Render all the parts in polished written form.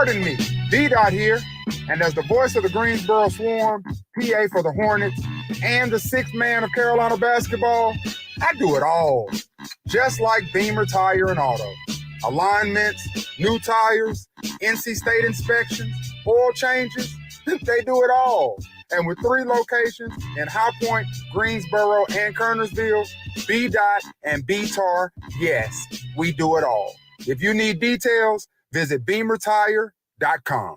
Pardon me, B-Dot here, and as the voice of the Greensboro Swarm, PA for the Hornets, and the sixth man of Carolina basketball, I do it all. Just like Beamer Tire and Auto. Alignments, new tires, NC State inspections, oil changes, they do it all. And with 3 locations in High Point, Greensboro, and Kernersville, B-Dot and B-Tar, yes, we do it all. If you need details, visit beamertire.com.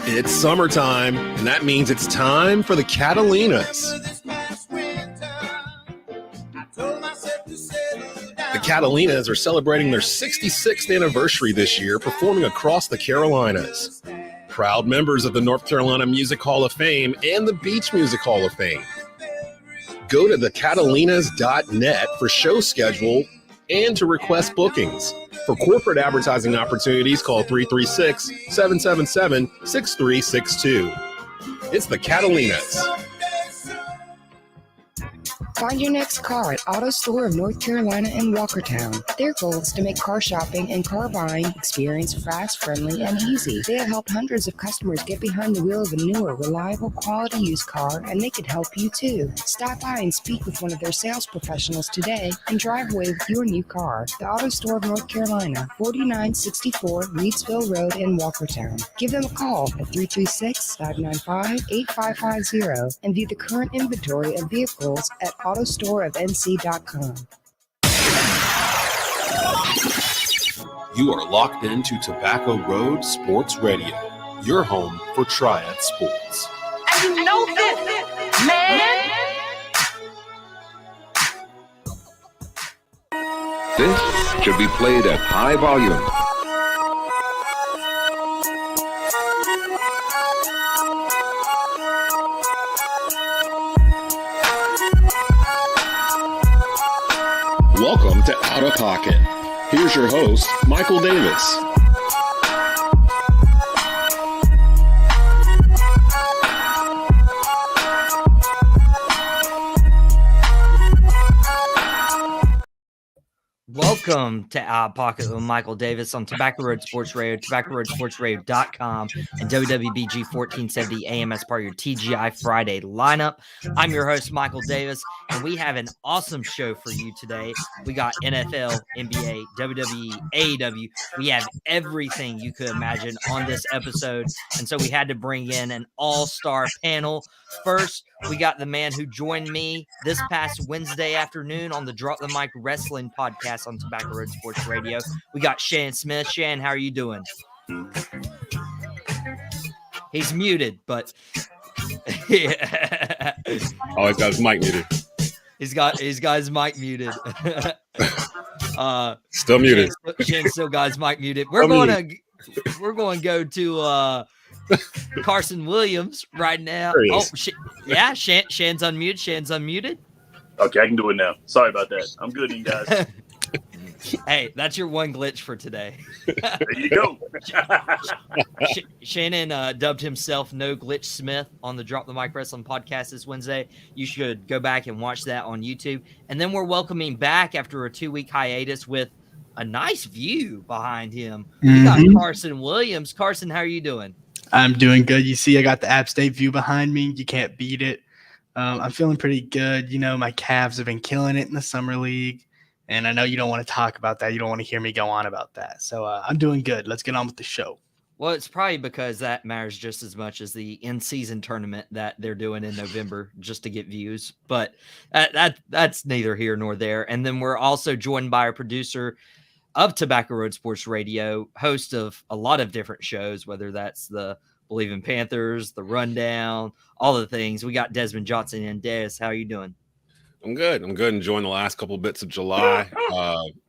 It's summertime, and that means it's time for the Catalinas. The Catalinas are celebrating their 66th anniversary this year, performing across the Carolinas. Proud members of the North Carolina Music Hall of Fame and the Beach Music Hall of Fame. Go to thecatalinas.net for show schedule and to request bookings. For corporate advertising opportunities, call 336-777-6362. It's the Catalinas. Find your next car at Auto Store of North Carolina in Walkertown. Their goal is to make car shopping and car buying experience fast, friendly, and easy. They have helped hundreds of customers get behind the wheel of a newer, reliable, quality used car, and they could help you too. Stop by and speak with one of their sales professionals today and drive away with your new car. The Auto Store of North Carolina, 4964 Reedsville Road in Walkertown. Give them a call at 336-595-8550 and view the current inventory of vehicles at autostoreofnc.com. You are locked into Tobacco Road Sports Radio, your home for Triad Sports. And you know this, man. This should be played at high volume. Welcome to Out of Pocket. Here's your host, Michael Davis. Welcome to Out of Pocket with Michael Davis on Tobacco Road Sports Radio, TobaccoRoadSportsRadio.com, and WWBG 1470 AM as part of your TGI Friday lineup. I'm your host, Michael Davis, and we have an awesome show for you today. We got NFL, NBA, WWE, AEW. We have everything you could imagine on this episode, and so we had to bring in an all-star panel. First, we got the man who joined me this past Wednesday afternoon on the Drop the Mic Wrestling podcast on Tobacco Road Sports Radio. We got Shan Smith. Shan, how are you doing? He's muted, but yeah. Oh, he's got his mic muted. He's got his mic muted. Still muted. Shan still got his mic muted. We're going to go to Carson Williams right now. Oh, yeah, Shan's unmuted. Shan's unmuted. Okay, I can do it now. Sorry about that. I'm good, you guys. Hey, that's your one glitch for today. There you go. Shannon dubbed himself No Glitch Smith on the Drop the Mic Wrestling podcast this Wednesday. You should go back and watch that on YouTube. And then we're welcoming back after a 2-week hiatus with a nice view behind him. We got Carson Williams. Carson, how are you doing? I'm doing good. You see, I got the App State view behind me. You can't beat it. I'm feeling pretty good. You know, my Cavs have been killing it in the summer league, and I know you don't want to talk about that. You don't want to hear me go on about that. So I'm doing good. Let's get on with the show. Well, it's probably because that matters just as much as the in-season tournament that they're doing in November just to get views. But that's neither here nor there. And then we're also joined by our producer of Tobacco Road Sports Radio, host of a lot of different shows, whether that's the Believe in Panthers, the Rundown, all the things. We got Desmond Johnson and Des. How are you doing? I'm good. Enjoying the last couple of bits of July.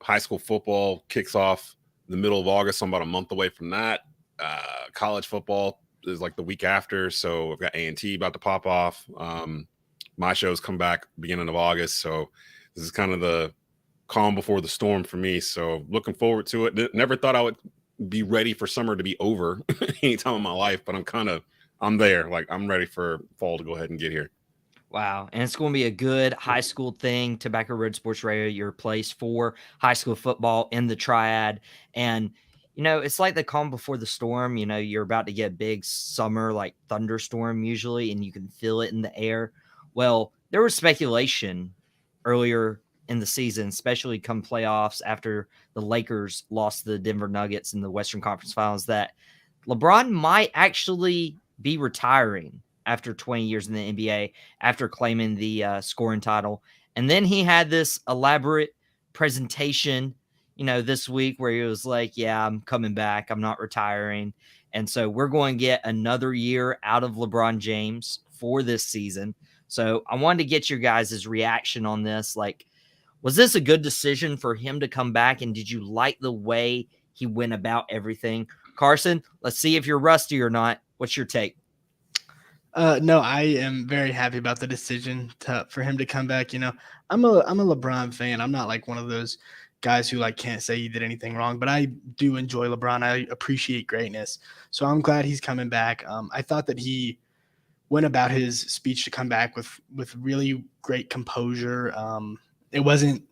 High school football kicks off the middle of August. So I'm about a month away from that. College football is like the week after. So I've got A&T about to pop off. My shows come back beginning of August. So this is kind of the calm before the storm for me. So looking forward to it. Never thought I would be ready for summer to be over anytime in my life, but I'm there. Like, I'm ready for fall to go ahead and get here. Wow. And it's going to be a good high school thing. Tobacco Road Sports Radio, your place for high school football in the Triad. And, it's like the calm before the storm. You're about to get a big summer, like thunderstorm usually, and you can feel it in the air. Well, there was speculation earlier in the season, especially come playoffs after the Lakers lost to the Denver Nuggets in the Western Conference Finals, that LeBron might actually be retiring after 20 years in the NBA, after claiming the scoring title. And then he had this elaborate presentation, this week where he was like, yeah, I'm coming back. I'm not retiring. And so we're going to get another year out of LeBron James for this season. So I wanted to get your guys' reaction on this. Like, was this a good decision for him to come back? And did you like the way he went about everything? Carson, let's see if you're rusty or not. What's your take? No, I am very happy about the decision for him to come back. I'm a LeBron fan. I'm not like one of those guys who like can't say he did anything wrong, but I do enjoy LeBron. I appreciate greatness. So I'm glad he's coming back. I thought that he went about his speech to come back with really great composure. It wasn't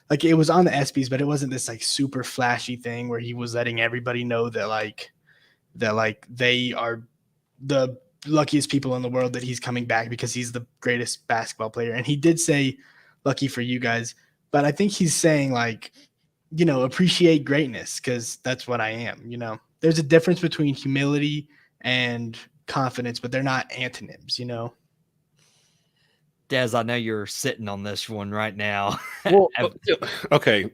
like it was on the ESPYs, but it wasn't this like super flashy thing where he was letting everybody know that they are the luckiest people in the world that he's coming back because he's the greatest basketball player. And he did say, lucky for you guys, but I think he's saying appreciate greatness because that's what I am. There's a difference between humility and confidence, but they're not antonyms, Des, I know you're sitting on this one right now. Well, okay.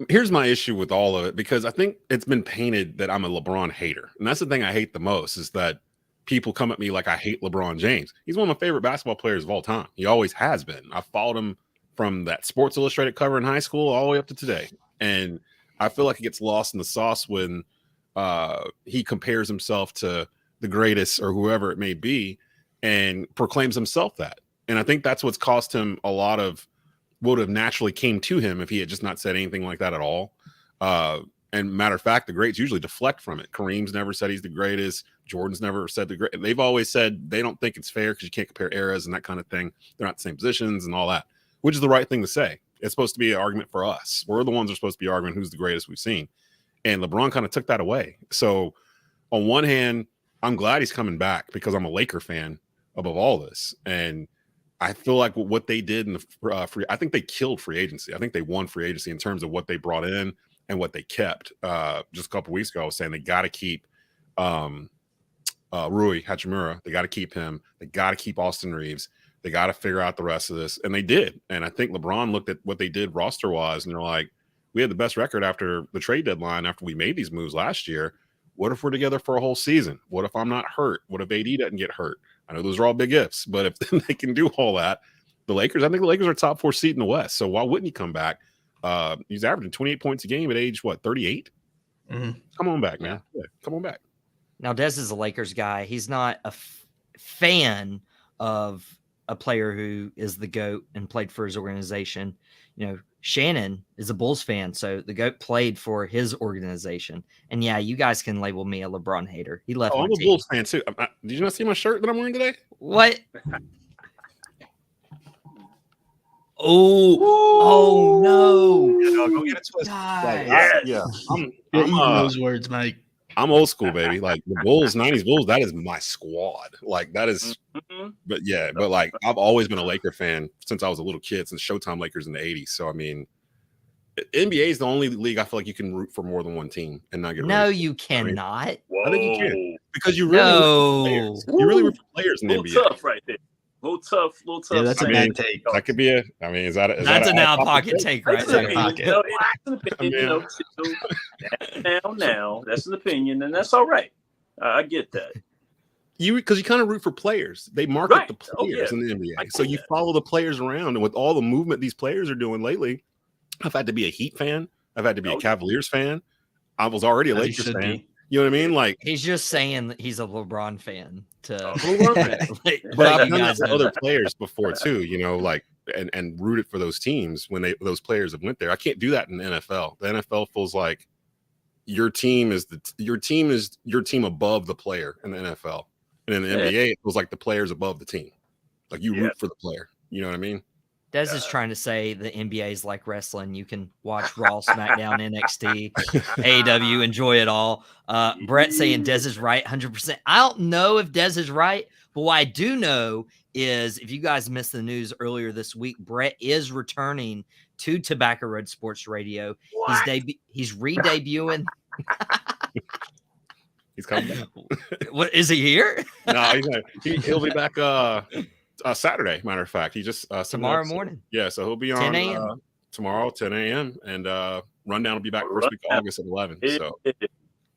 Here's my issue with all of it, because I think it's been painted that I'm a LeBron hater. And that's the thing I hate the most, is that people come at me like I hate LeBron James. He's one of my favorite basketball players of all time. He always has been. I followed him from that Sports Illustrated cover in high school all the way up to today. And I feel like it gets lost in the sauce when he compares himself to the greatest or whoever it may be and proclaims himself that. And I think that's what's cost him a lot of what would have naturally came to him if he had just not said anything like that at all. And matter of fact, the greats usually deflect from it. Kareem's never said he's the greatest. Jordan's never said the great. They've always said they don't think it's fair because you can't compare eras and that kind of thing. They're not the same positions and all that, which is the right thing to say. It's supposed to be an argument for us. We're the ones who are supposed to be arguing who's the greatest we've seen. And LeBron kind of took that away. So on one hand, I'm glad he's coming back because I'm a Laker fan above all this. And I feel like what they did in the I think they killed free agency. I think they won free agency in terms of what they brought in and what they kept. Just a couple weeks ago, I was saying they got to keep Rui Hachimura. They got to keep him. They got to keep Austin Reeves. They got to figure out the rest of this. And they did. And I think LeBron looked at what they did roster-wise, and they're like, we had the best record after the trade deadline after we made these moves last year. What if we're together for a whole season? What if I'm not hurt? What if AD doesn't get hurt? I know those are all big ifs, but if they can do all that, I think the Lakers are top 4 seed in the West. So why wouldn't he come back? He's averaging 28 points a game at age, 38? Mm-hmm. Come on back, man. Yeah, come on back. Now, Des is a Lakers guy. He's not a fan of a player who is the GOAT and played for his organization. Shannon is a Bulls fan, so the GOAT played for his organization. And yeah, you guys can label me a LeBron hater. He left. I'm a Bulls fan too. Did you not see my shirt that I'm wearing today? What? Oh no! Go get it twisted. Yeah. I'm those words, Mike. I'm old school, baby. Like the Bulls, 90s Bulls, that is my squad. Like that is, but like I've always been a Laker fan since I was a little kid, since Showtime Lakers in the 80s. So, I mean, NBA is the only league I feel like you can root for more than one team and not get No, rid you cannot. I think you can. Because you really root for players. You really root for players in the NBA. Tough right there. Little tough. Yeah, that's a bad take. That could be is that's an out-of-pocket take right there. Now, that's an opinion, and that's all right. I get that. Because you kind of root for players. They market the players in the NBA. So you follow the players around, and with all the movement these players are doing lately, I've had to be a Heat fan. I've had to be a Cavaliers fan. I was already a Lakers fan. You know what I mean? Like he's just saying that he's a LeBron fan. But I've done that to other players before too. And rooted for those teams when those players have went there. I can't do that in the NFL. The NFL feels like your team is your team above the player in the NFL, and in the NBA it feels like the player's above the team. Like you root for the player. You know what I mean? Des is trying to say the NBA is like wrestling. You can watch Raw, SmackDown, NXT, AEW, enjoy it all. Brett saying Des is right 100%. I don't know if Des is right, but what I do know is if you guys missed the news earlier this week, Brett is returning to Tobacco Road Sports Radio. He's re-debuting. He's coming back. What is he here? No, he'll be back Saturday, matter of fact. He just tomorrow morning. Yeah, so he'll be on 10 a.m. Tomorrow, 10 a.m. And Rundown will be back first week of August at 11. So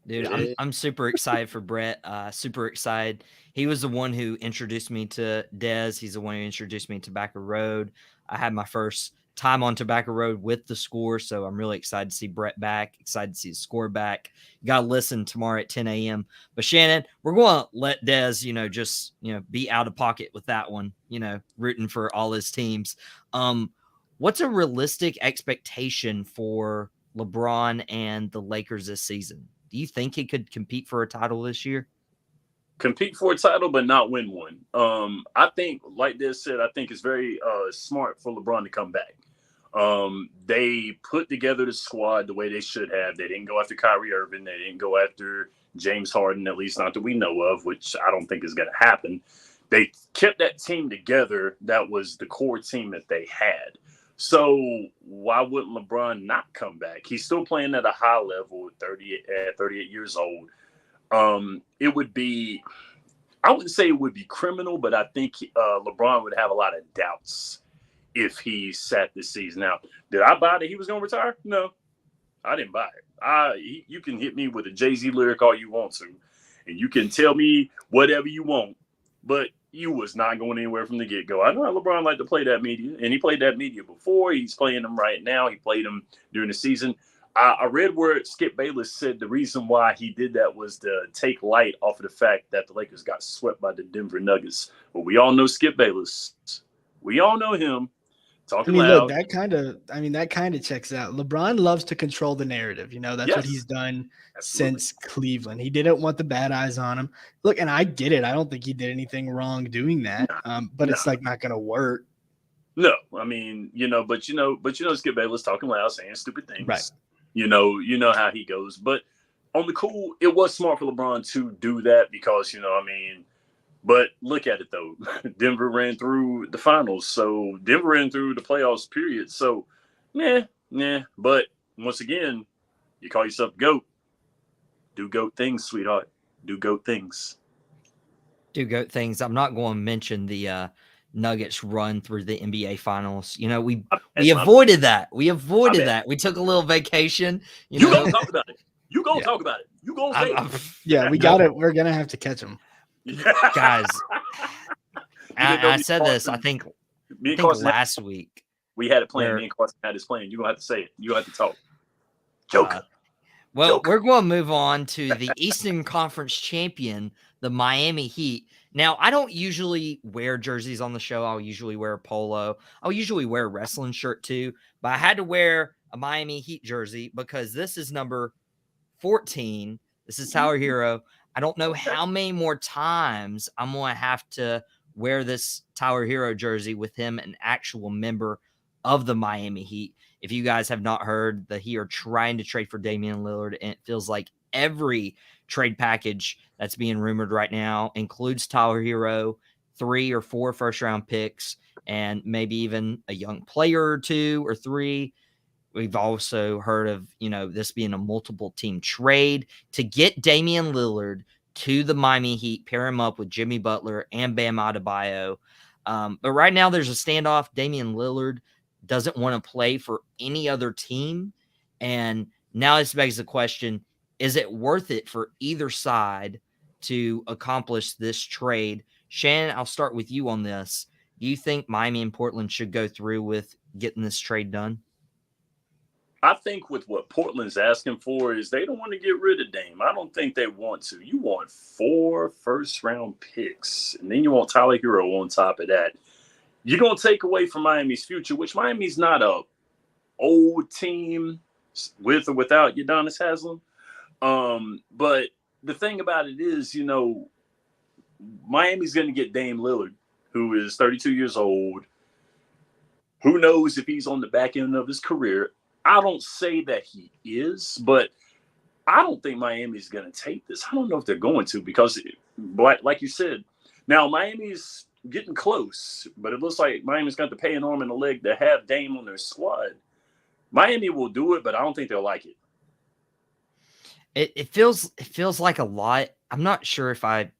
dude, I'm super excited for Brett. Super excited. He was the one who introduced me to Des. He's the one who introduced me to Tobacco Road. I had my first time on Tobacco Road with the Score, so I'm really excited to see Brett back, excited to see the Score back. You got to listen tomorrow at 10 a.m. But Shannon, we're going to let Des, just be out of pocket with that one, rooting for all his teams. What's a realistic expectation for LeBron and the Lakers this season? Do you think he could compete for a title this year? Compete for a title, but not win one. I think, like Des said, I think it's very smart for LeBron to come back. They put together the squad the way they should have. They didn't go after Kyrie Irving. They didn't go after James Harden, at least not that we know of, which I don't think is going to happen. They kept that team together. That was the core team that they had. So why wouldn't LeBron not come back? He's still playing at a high level at 38 years old. It would be, I wouldn't say it would be criminal, but I think LeBron would have a lot of doubts if he sat this season. Now, did I buy that he was going to retire? No, I didn't buy it. You can hit me with a Jay-Z lyric all you want to, and you can tell me whatever you want, but you was not going anywhere from the get-go. I know LeBron liked to play that media, and he played that media before. He's playing them right now. He played them during the season. I read where Skip Bayless said the reason why he did that was to take light off of the fact that the Lakers got swept by the Denver Nuggets. But we all know Skip Bayless. We all know him. Talking loud. Look, that kind of checks out. LeBron loves to control the narrative. That's what he's done since Cleveland. He didn't want the bad eyes on him. Look, and I get it. I don't think he did anything wrong doing that. But it's not going to work. No, but Skip Bayless talking loud, saying stupid things. Right. You know how he goes. But on the cool, it was smart for LeBron to do that because, but look at it, though. Denver ran through the finals. So Denver ran through the playoffs, period. So, yeah. But once again, you call yourself GOAT. Do GOAT things, sweetheart. Do GOAT things. Do GOAT things. I'm not going to mention the Nuggets run through the NBA finals. We avoided that. We avoided that. We took a little vacation. You gonna talk about it. You gonna talk about it. You gonna say it. Yeah, we got it. We're gonna have to catch them, guys. I said this. I think last week we had it planned. Me and Carson had this planned. You gonna have to say it. You have to talk. Joker. We're going to move on to the Eastern Conference champion, the Miami Heat. Now, I don't usually wear jerseys on the show. I'll usually wear a polo. I'll usually wear a wrestling shirt too. But I had to wear a Miami Heat jersey because this is number 14. This is Tyler Hero. I don't know how many more times I'm going to have to wear this Tyler Hero jersey with him, an actual member of the Miami Heat. If you guys have not heard, the Heat are trying to trade for Damian Lillard, and it feels like every trade package that's being rumored right now includes Tyler Hero, 3 or 4 first-round picks, and maybe even a young player or 2 or 3. We've also heard of, this being a multiple-team trade to get Damian Lillard to the Miami Heat, pair him up with Jimmy Butler and Bam Adebayo. But right now there's a standoff. Damian Lillard doesn't want to play for any other team. And now this begs the question, is it worth it for either side to accomplish this trade? Shannon, I'll start with you on this. Do you think Miami and Portland should go through with getting this trade done? I think with what Portland's asking for is they don't want to get rid of Dame. I don't think they want to. You want 4 first-round picks, and then you want Tyler Hero on top of that. You're going to take away from Miami's future, which Miami's not a old team with or without Udonis Haslem. But the thing about it is, Miami's going to get Dame Lillard. who is 32 years old. Who knows if he's on the back end of his career? I don't say that he is, but I don't think Miami's going to take this. I don't know if they're going to because, like you said, now Miami's getting close, but it looks like Miami's got to pay an arm and a leg to have Dame on their squad. Miami will do it, but I don't think they'll like it. It feels like a lot. I'm not sure if I,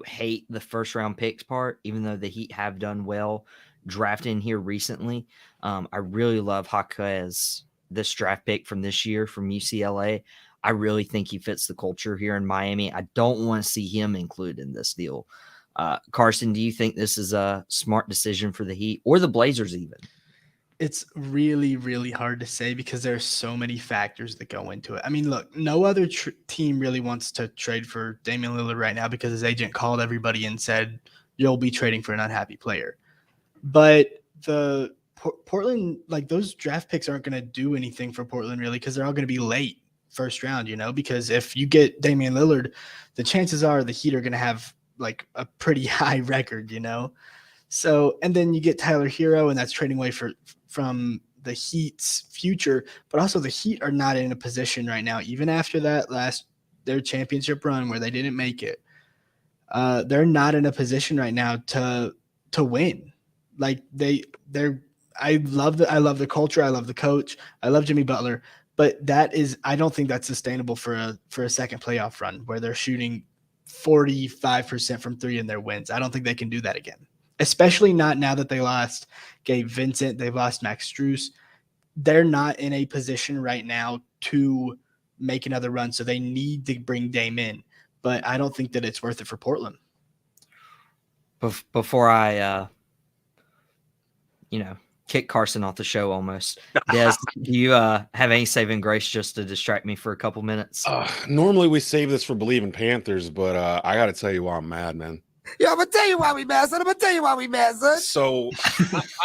hate the first round picks part, even though the Heat have done well drafting here recently. I really love Jaquez, this draft pick from this year from UCLA. I really think he fits the culture here in Miami. I don't want to see him included in this deal. Carson, do you think this is a smart decision for the Heat or the Blazers even? It's really, really hard to say because there are so many factors that go into it. I mean, look, no other team really wants to trade for Damian Lillard right now because his agent called everybody and said, you'll be trading for an unhappy player. But the Portland, like those draft picks aren't going to do anything for Portland really because they're all going to be late first round, because if you get Damian Lillard, the chances are the Heat are going to have like a pretty high record, So, and then you get Tyler Hero, and that's trading away from the Heat's future. But also, the Heat are not in a position right now, even after their championship run where they didn't make it. They're not in a position right now to win. Like I love the culture. I love the coach. I love Jimmy Butler. But I don't think that's sustainable for a second playoff run where they're shooting 45% from three in their wins. I don't think they can do that again. Especially not now that they lost Gabe Vincent, they've lost Max Strus. They're not in a position right now to make another run, so they need to bring Dame in. But I don't think that it's worth it for Portland. Before I, kick Carson off the show almost, Des, do you have any saving grace just to distract me for a couple minutes? Normally we save this for Believe in Panthers, but I got to tell you why I'm mad, man. Yeah, I'm gonna tell you why we mad, son. So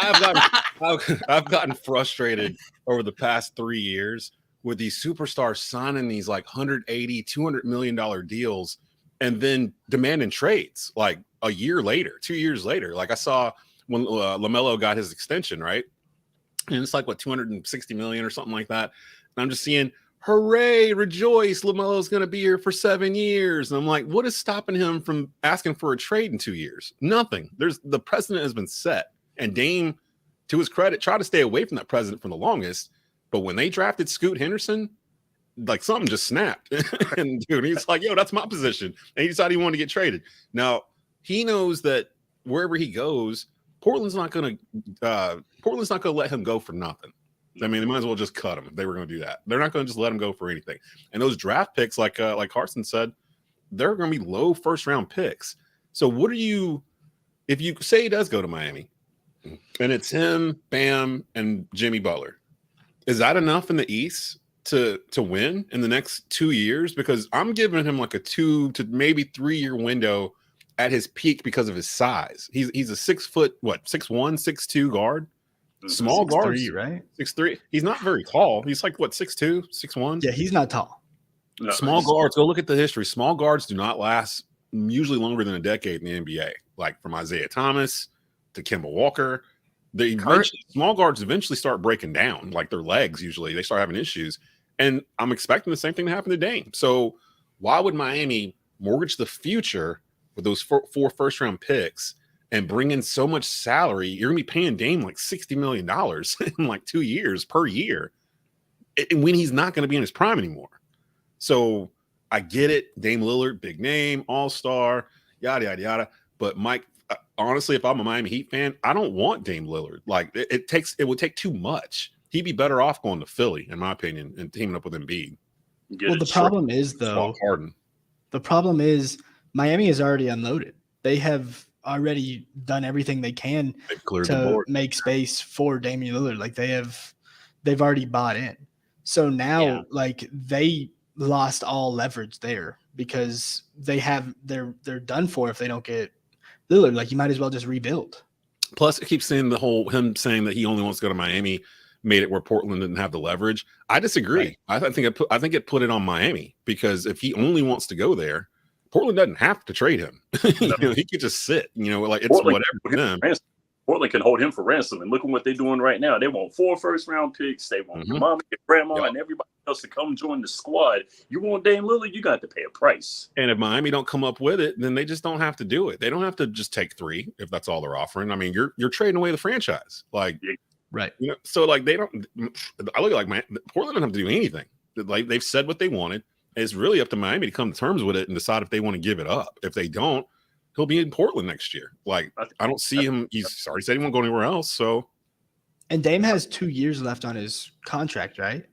I've gotten frustrated over the past 3 years with these superstars signing these like $180, $200 million deals and then demanding trades like a year later, 2 years later. Like I saw when LaMelo got his extension, right? And it's like, what, $260 million or something like that. And I'm just seeing, hooray, rejoice, LaMelo's going to be here for 7 years. And I'm like, what is stopping him from asking for a trade in 2 years? Nothing. The precedent has been set. And Dame, to his credit, tried to stay away from that precedent for the longest. But when they drafted Scoot Henderson, like something just snapped. And dude, he's like, yo, that's my position. And he decided he wanted to get traded. Now, he knows that wherever he goes, Portland's not going to let him go for nothing. I mean, they might as well just cut him if they were going to do that. They're not going to just let him go for anything. And those draft picks, like Carson said, they're going to be low first round picks. So if you say he does go to Miami and it's him, Bam, and Jimmy Butler, is that enough in the East to win in the next 2 years? Because I'm giving him like a 2 to maybe 3 year window at his peak because of his size. He's a 6 foot, 6'1", 6'2" guard. Small guards, right? 6'3". He's not very tall. He's like 6'2", 6'1". Yeah, he's not tall. No, Small guards. Go look at the history. Small guards do not last usually longer than a decade in the NBA. Like from Isaiah Thomas to Kemba Walker, small guards eventually start breaking down. Like their legs, usually they start having issues. And I'm expecting the same thing to happen to Dame. So why would Miami mortgage the future with those four first round picks and bring in so much salary? You're going to be paying Dame like $60 million in like 2 years per year when he's not going to be in his prime anymore. So I get it. Dame Lillard, big name, all-star, yada, yada, yada. But Mike, honestly, if I'm a Miami Heat fan, I don't want Dame Lillard. Like it would take too much. He'd be better off going to Philly, in my opinion, and teaming up with Embiid. Well, the problem is, though, Miami is already unloaded. They have already done everything they can to make space for Damian Lillard. Like they've already bought in. So now, like they lost all leverage there because they're done for if they don't get Lillard. Like you might as well just rebuild. Plus, it keeps saying him saying that he only wants to go to Miami made it where Portland didn't have the leverage. I disagree. Right. I think it put it on Miami because if he only wants to go there, Portland doesn't have to trade him. He could just sit. Like it's Portland, whatever for them. Portland can hold him for ransom. And look at what they're doing right now. They want 4 first-round picks. They want your mama, your grandma, and everybody else to come join the squad. You want Dame Lillard, you got to pay a price. And if Miami don't come up with it, then they just don't have to do it. They don't have to just take 3 if that's all they're offering. I mean, you're trading away the franchise. Like, right. So like they don't. I look at like Portland doesn't have to do anything. Like they've said what they wanted. It's really up to Miami to come to terms with it and decide if they want to give it up. If they don't, he'll be in Portland next year. Like, I don't see him. He's already said he won't go anywhere else. So, and Dame has 2 years left on his contract, right?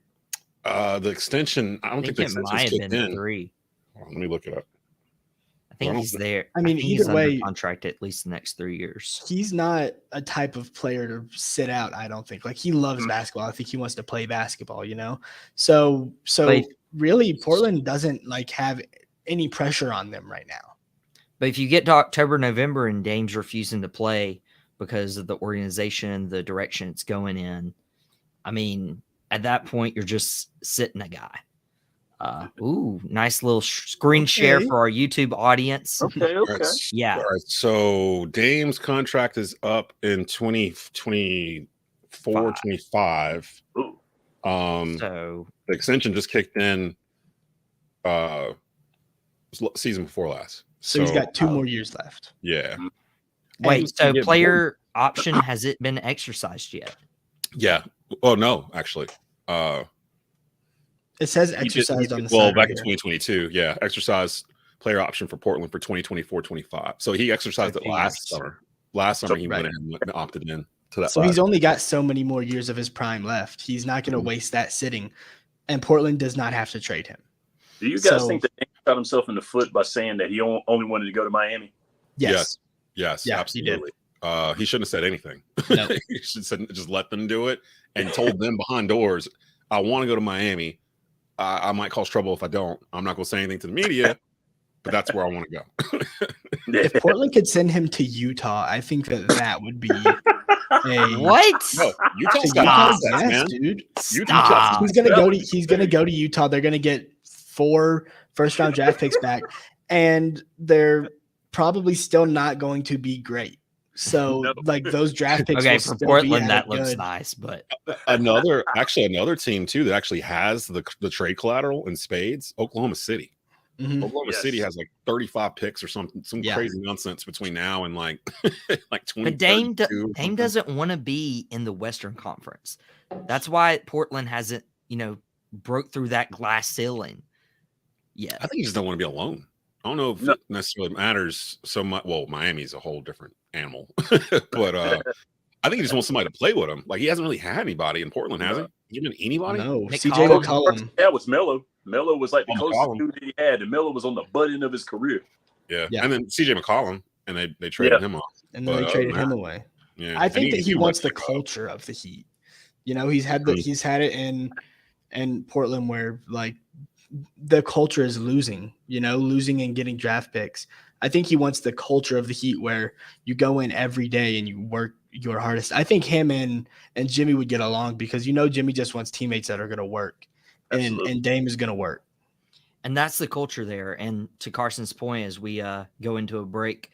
The extension. I don't think the it might have been 3. Let me look it up. I think he's there. I mean, either way, under contract at least the next 3 years. He's not a type of player to sit out. I don't think. Like he loves basketball. I think he wants to play basketball. So really, Portland doesn't like have any pressure on them right now. But if you get to October, November, and Dame's refusing to play because of the organization, the direction it's going in, I mean, at that point, you're just sitting a guy. Nice little screen share for our YouTube audience. Okay. Yeah. All right. So Dame's contract is up in 2024, 25. So the extension just kicked in season before last. So he's got 2 more years left. Yeah. Wait, so player option, has it been exercised yet? Yeah. Oh, no, actually. It says exercised on the side. Well, back here. in 2022. Yeah. Exercise player option for Portland for 2024-25. So he exercised it last summer. Last summer, he went in and opted in to that. So he's only got so many more years of his prime left. He's not going to waste that sitting. And Portland does not have to trade him. Do you guys think that he shot himself in the foot by saying that he only wanted to go to Miami? Yes. Yes, yeah, absolutely. He shouldn't have said anything. No. He should have just let them do it and told them behind doors, I want to go to Miami. I might cause trouble if I don't. I'm not going to say anything to the media, but that's where I want to go. If Portland could send him to Utah, I think that would be what? No, Utah's got assets, man. Dude. Stop. He's gonna go to Utah. They're gonna get 4 first-round draft picks back, and they're probably still not going to be great. So, like those draft picks. Okay, for Portland, that looks nice, but another team too that actually has the trade collateral in spades. Oklahoma City. Mm-hmm. Oklahoma City has like 35 picks or some crazy nonsense between now and like 20. But Dame doesn't want to be in the Western Conference. That's why Portland hasn't, broke through that glass ceiling yet. I think you just don't want to be alone. I don't know if it necessarily matters so much. Well, Miami's a whole different animal, but I think he just wants somebody to play with him. Like he hasn't really had anybody in Portland, has he? Even anybody? No, Nick CJ McCollum. Yeah, it was Melo. Melo was like the closest dude that he had, and Melo was on the butt end of his career. Yeah. And then CJ McCollum, and they traded him off. And then they traded him away. Yeah. I think that he wants the culture of the Heat. He's had it in Portland where like the culture is losing and getting draft picks. I think he wants the culture of the Heat where you go in every day and you work your hardest. I think him and Jimmy would get along because Jimmy just wants teammates that are going to work, and Dame is going to work. And that's the culture there. And to Carson's point, as we go into a break,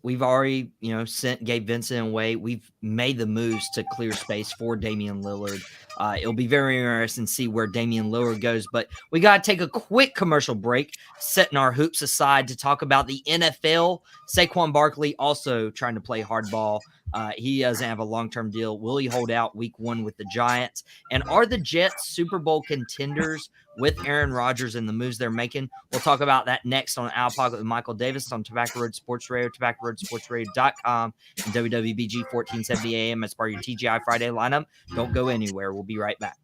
we've already, sent Gabe Vincent away. We've made the moves to clear space for Damian Lillard. It'll be very interesting to see where Damian Lillard goes. But we got to take a quick commercial break, setting our hoops aside to talk about the NFL. Saquon Barkley also trying to play hardball. He doesn't have a long-term deal. Will he hold out week 1 with the Giants? And are the Jets Super Bowl contenders with Aaron Rodgers and the moves they're making? We'll talk about that next on Out Pocket with Michael Davis on Tobacco Road Sports Radio, TobaccoRoadSportsRadio.com, and WWBG 1470 AM as part of your TGI Friday lineup. Don't go anywhere. We'll be right back.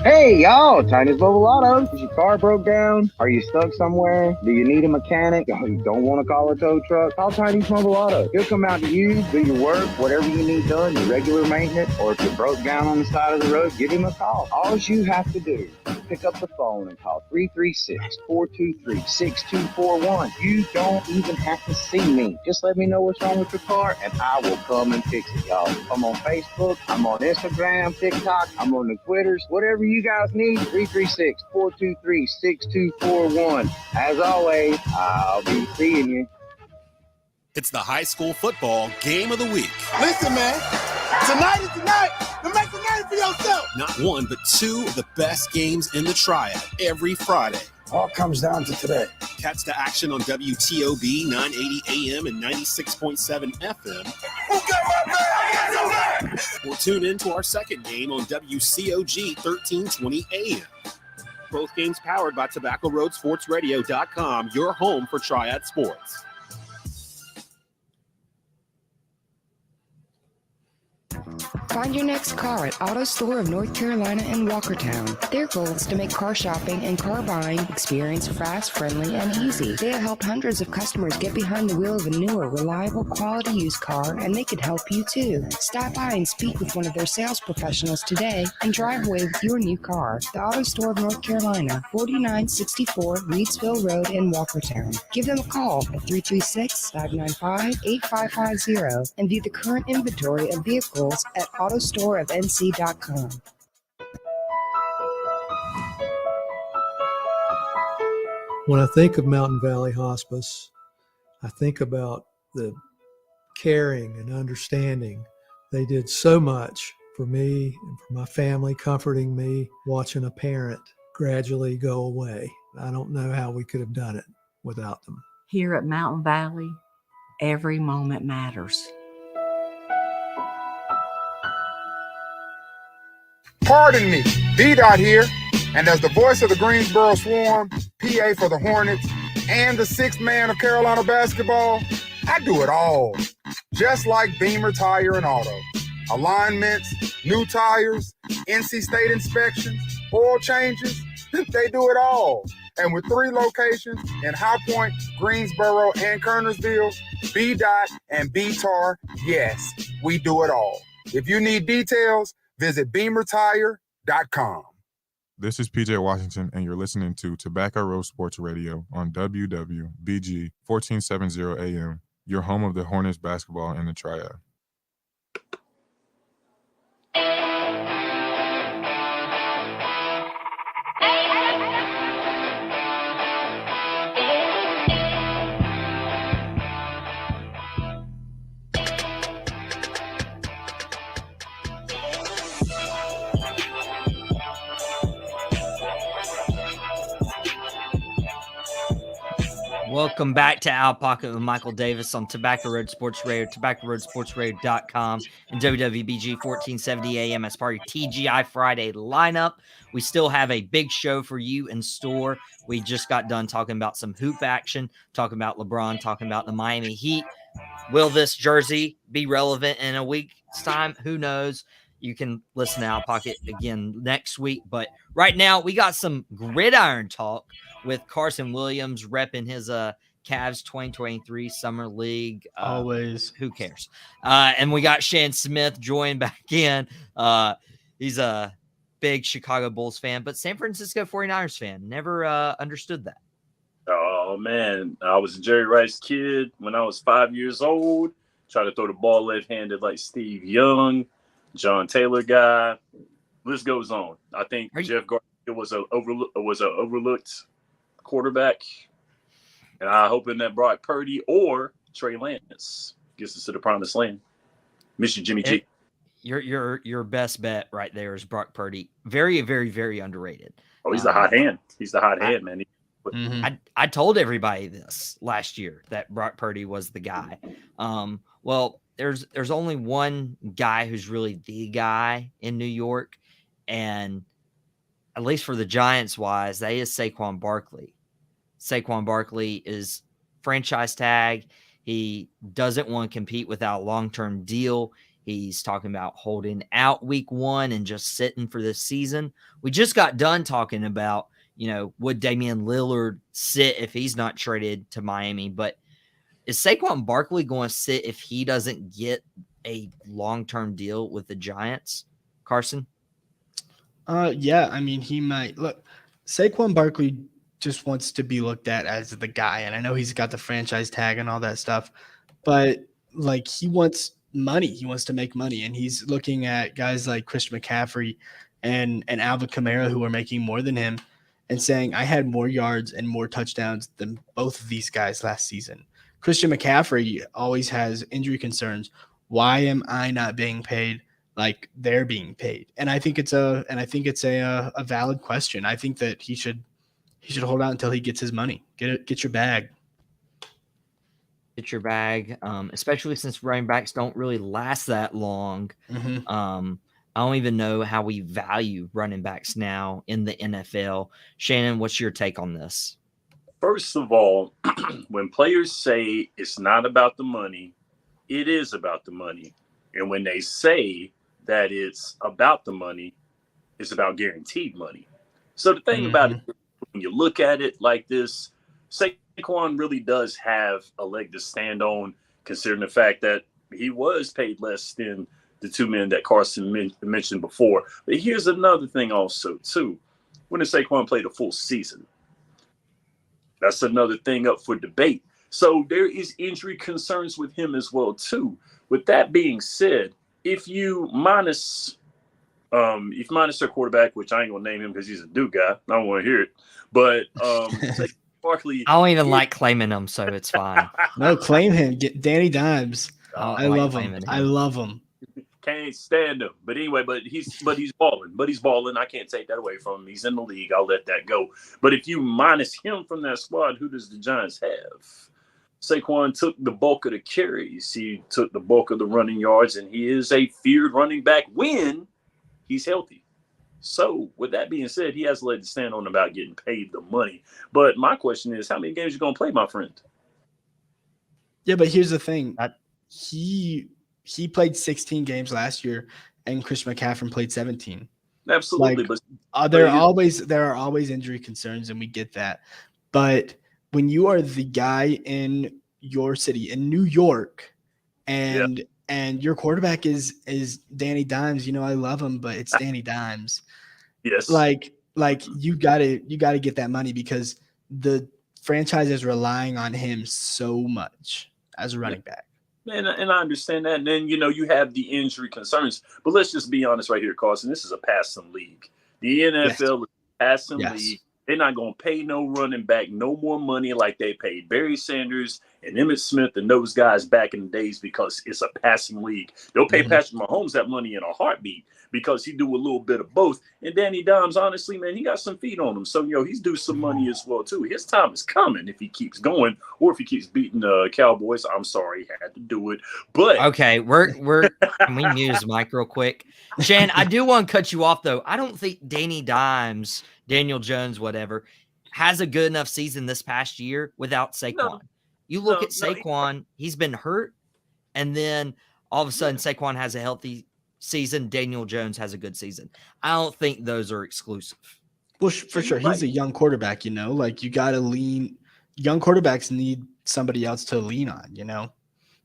Hey, y'all, Tiny's Mobile Auto. Is your car broke down? Are you stuck somewhere? Do you need a mechanic? You don't want to call a tow truck? Call Tiny's Mobile Auto. He'll come out to you, do your work, whatever you need done, your regular maintenance, or if you're broke down on the side of the road, give him a call. All you have to do pick up the phone and call 336-423-6241. You don't even have to see me. Just let me know what's wrong with your car, and I will come and fix it, y'all. I'm on Facebook. I'm on Instagram, TikTok. I'm on the Twitters. Whatever you guys need, 336-423-6241. As always, I'll be seeing you. It's the high school football game of the week. Listen, man. Tonight is the night to make the name for yourself. Not one, but two of the best games in the Triad every Friday. All comes down to today. Catch the action on WTOB 980 AM and 96.7 FM. Who got my back? Or tune in to our second game on WCOG 1320 AM. Both games powered by TobaccoRoadSportsRadio.com, your home for Triad Sports. Find your next car at Auto Store of North Carolina in Walkertown. Their goal is to make car shopping and car buying experience fast, friendly, and easy. They have helped hundreds of customers get behind the wheel of a newer, reliable, quality used car, and they could help you too. Stop by and speak with one of their sales professionals today and drive away with your new car. The Auto Store of North Carolina, 4964 Reedsville Road in Walkertown. Give them a call at 336-595-8550 and view the current inventory of vehicles at autostoreofnc.com. When I think of Mountain Valley Hospice, I think about the caring and understanding. They did so much for me and for my family, comforting me, watching a parent gradually go away. I don't know how we could have done it without them. Here at Mountain Valley, every moment matters. Pardon me, B-Dot here, and as the voice of the Greensboro Swarm, PA for the Hornets, and the sixth man of Carolina basketball, I do it all. Just like Beamer Tire and Auto. Alignments, new tires, NC State inspections, oil changes, they do it all. And with 3 locations in High Point, Greensboro, and Kernersville, B-Dot and B-Tar, yes, we do it all. If you need details, visit BeamerTire.com. This is PJ Washington, and you're listening to Tobacco Road Sports Radio on WWBG 1470 AM, your home of the Hornets basketball in the Triad. Welcome back to Out Pocket with Michael Davis on Tobacco Road Sports Radio, TobaccoRoadSportsRadio.com, and WWBG 1470 AM as part of your TGI Friday lineup. We still have a big show for you in store. We just got done talking about some hoop action, talking about LeBron, talking about the Miami Heat. Will this jersey be relevant in a week's time? Who knows? You can listen to Out Pocket again next week. But right now, we got some gridiron talk with Carson Williams repping his Cavs 2023 Summer League. Always. Who cares? And we got Shan Smith joined back in. He's a big Chicago Bulls fan, but San Francisco 49ers fan. Never understood that. Oh, man. I was a Jerry Rice kid when I was 5 years old. Tried to throw the ball left-handed like Steve Young, John Taylor guy. List goes on. I think Jeff Garcia was a overlooked quarterback, and I hoping that Brock Purdy or Trey Lance gets us to the promised land. Miss you, Jimmy G. Your best bet right there is Brock Purdy. Very, very, very underrated. Oh, he's the hot hand. He's the hot hand, man. I told everybody this last year that Brock Purdy was the guy. Well, there's only one guy who's really the guy in New York, and at least for the Giants wise, that is Saquon Barkley. Saquon Barkley is franchise tag. He doesn't want to compete without a long-term deal. He's talking about holding out week 1 and just sitting for this season. We just got done talking about, would Damian Lillard sit if he's not traded to Miami? But is Saquon Barkley going to sit if he doesn't get a long-term deal with the Giants, Carson? Yeah, I mean, he might. Look, Saquon Barkley just wants to be looked at as the guy. And I know he's got the franchise tag and all that stuff, but like he wants money. He wants to make money. And he's looking at guys like Christian McCaffrey and Alvin Kamara who are making more than him and saying, I had more yards and more touchdowns than both of these guys last season. Christian McCaffrey always has injury concerns. Why am I not being paid like they're being paid? And I think it's a valid question. I think that he should hold out until he gets his money. Get your bag. Get your bag, especially since running backs don't really last that long. Mm-hmm. I don't even know how we value running backs now in the NFL. Shannon, what's your take on this? First of all, when players say it's not about the money, it is about the money. And when they say that it's about the money, it's about guaranteed money. So the thing about it, when you look at it like this, Saquon really does have a leg to stand on, considering the fact that he was paid less than the two men that Carson mentioned before. But here's another thing also, too. When did Saquon play the full season? That's another thing up for debate. So there is injury concerns with him as well, too. With that being said, if you minus their quarterback, which I ain't going to name him because he's a Duke guy. I don't want to hear it. But Barkley, I don't even like claiming him, so it's fine. No, claim him. Get Danny Dimes. I love him. I love him. Can't stand him. But anyway, he's balling. But he's balling. I can't take that away from him. He's in the league. I'll let that go. But if you minus him from that squad, who does the Giants have? Saquon took the bulk of the carries. He took the bulk of the running yards, and he is a feared running back when he's healthy. So with that being said, he has a leg to stand on about getting paid the money. But my question is, how many games are you going to play, my friend? Yeah, but here's the thing. He played 16 games last year, and Chris McCaffrey played 17. Absolutely. There are always injury concerns, and we get that. But when you are the guy in your city, in New York, and your quarterback is Danny Dimes, I love him, but it's Danny Dimes. Yes. Like you gotta get that money because the franchise is relying on him so much as a running back. And I understand that. And then, you have the injury concerns. But let's just be honest right here, Carson. This is a passing league. The NFL is a passing league. They're not going to pay no running back no more money like they paid Barry Sanders and Emmitt Smith and those guys back in the days because it's a passing league. They'll pay Patrick Mahomes that money in a heartbeat because he do a little bit of both. And Danny Dimes, honestly, man, he got some feet on him. So, he's due some money as well, too. His time is coming if he keeps going or if he keeps beating the Cowboys. I'm sorry, he had to do it. But okay, we're can we mute Mike real quick? Shan, I do want to cut you off, though. I don't think Danny Dimes, Daniel Jones, whatever, has a good enough season this past year without Saquon. No. You look at Saquon, he's been hurt, and then all of a sudden Saquon has a healthy season, Daniel Jones has a good season. I don't think those are exclusive. Well, for sure. He's a young quarterback, like you got to lean. Young quarterbacks need somebody else to lean on,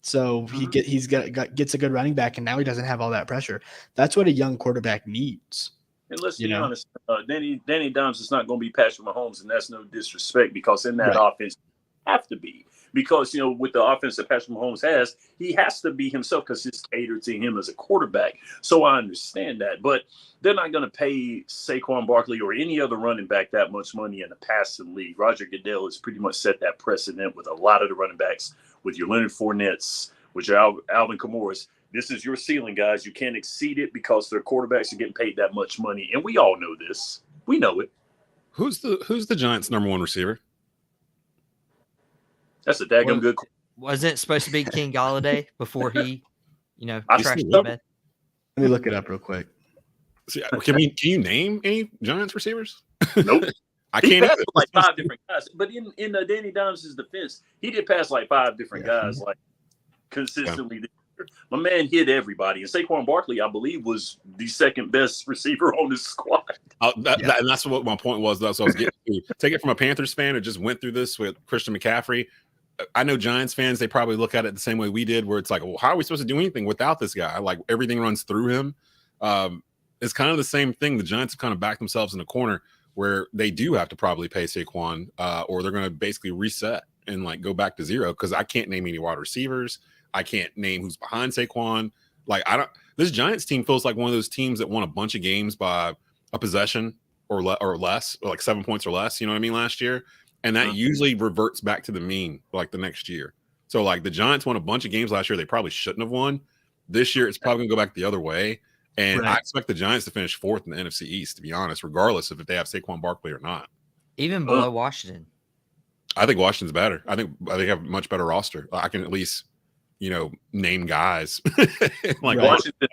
So he gets a good running back, and now he doesn't have all that pressure. That's what a young quarterback needs. And let's be honest, Danny Dimes is not going to be Patrick Mahomes, and that's no disrespect because in that offense, you have to be. Because, with the offense that Patrick Mahomes has, he has to be himself because it's catered to him as a quarterback. So I understand that. But they're not going to pay Saquon Barkley or any other running back that much money in a passing league. Roger Goodell has pretty much set that precedent with a lot of the running backs, with your Leonard Fournettes, with your Alvin Kamara's. This is your ceiling, guys. You can't exceed it because their quarterbacks are getting paid that much money. And we all know this. We know it. Who's the Giants' number one receiver? That's a daggum good. Wasn't it supposed to be King Galladay before he, trashed the bed? Let me look it up real quick. See, can you name any Giants receivers? Nope. I can't. He like 5 different guys. But in Danny Dimes' defense, he did pass like 5 different guys, like consistently. Yeah. My man hit everybody. And Saquon Barkley, I believe, was the second best receiver on his squad. And that's what my point was. That's what I was getting to. Take it from a Panthers fan who just went through this with Christian McCaffrey. I know Giants fans, they probably look at it the same way we did, where it's like, well, how are we supposed to do anything without this guy? Like, everything runs through him. It's kind of the same thing. The Giants have kind of backed themselves in a corner where they do have to probably pay Saquon, or they're going to basically reset and like go back to zero, because I can't name any wide receivers. I can't name who's behind Saquon. Like, this Giants team feels like one of those teams that won a bunch of games by a possession or less, or like 7 points or less. You know what I mean? Last year. And that usually reverts back to the mean like the next year. So like the Giants won a bunch of games last year they probably shouldn't have won. This year it's probably gonna go back the other way. And I expect the Giants to finish 4th in the NFC East, to be honest, regardless of if they have Saquon Barkley or not. Even below Washington. I think Washington's better. I think they have a much better roster. I can at least, name guys. Like Washington.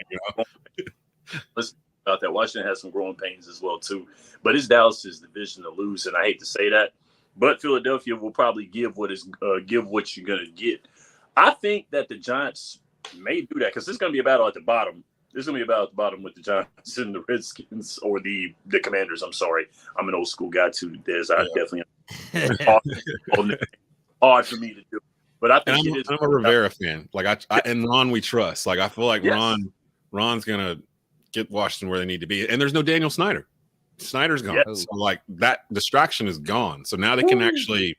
Listen about that. Washington has some growing pains as well too. But it's Dallas's division to lose, and I hate to say that. But Philadelphia will probably give what you're going to get. I think that the Giants may do that, because it's going to be a battle at the bottom. There's going to be a battle at the bottom with the Giants and the Redskins, or the Commanders. I'm sorry. I'm an old school guy too. I definitely hard for me to do. But I think I'm a Rivera fan. Like and Ron we trust. Like I feel like Ron's going to get Washington where they need to be. And there's no Daniel Snyder. Snyder's gone. So like that distraction is gone. So now they can actually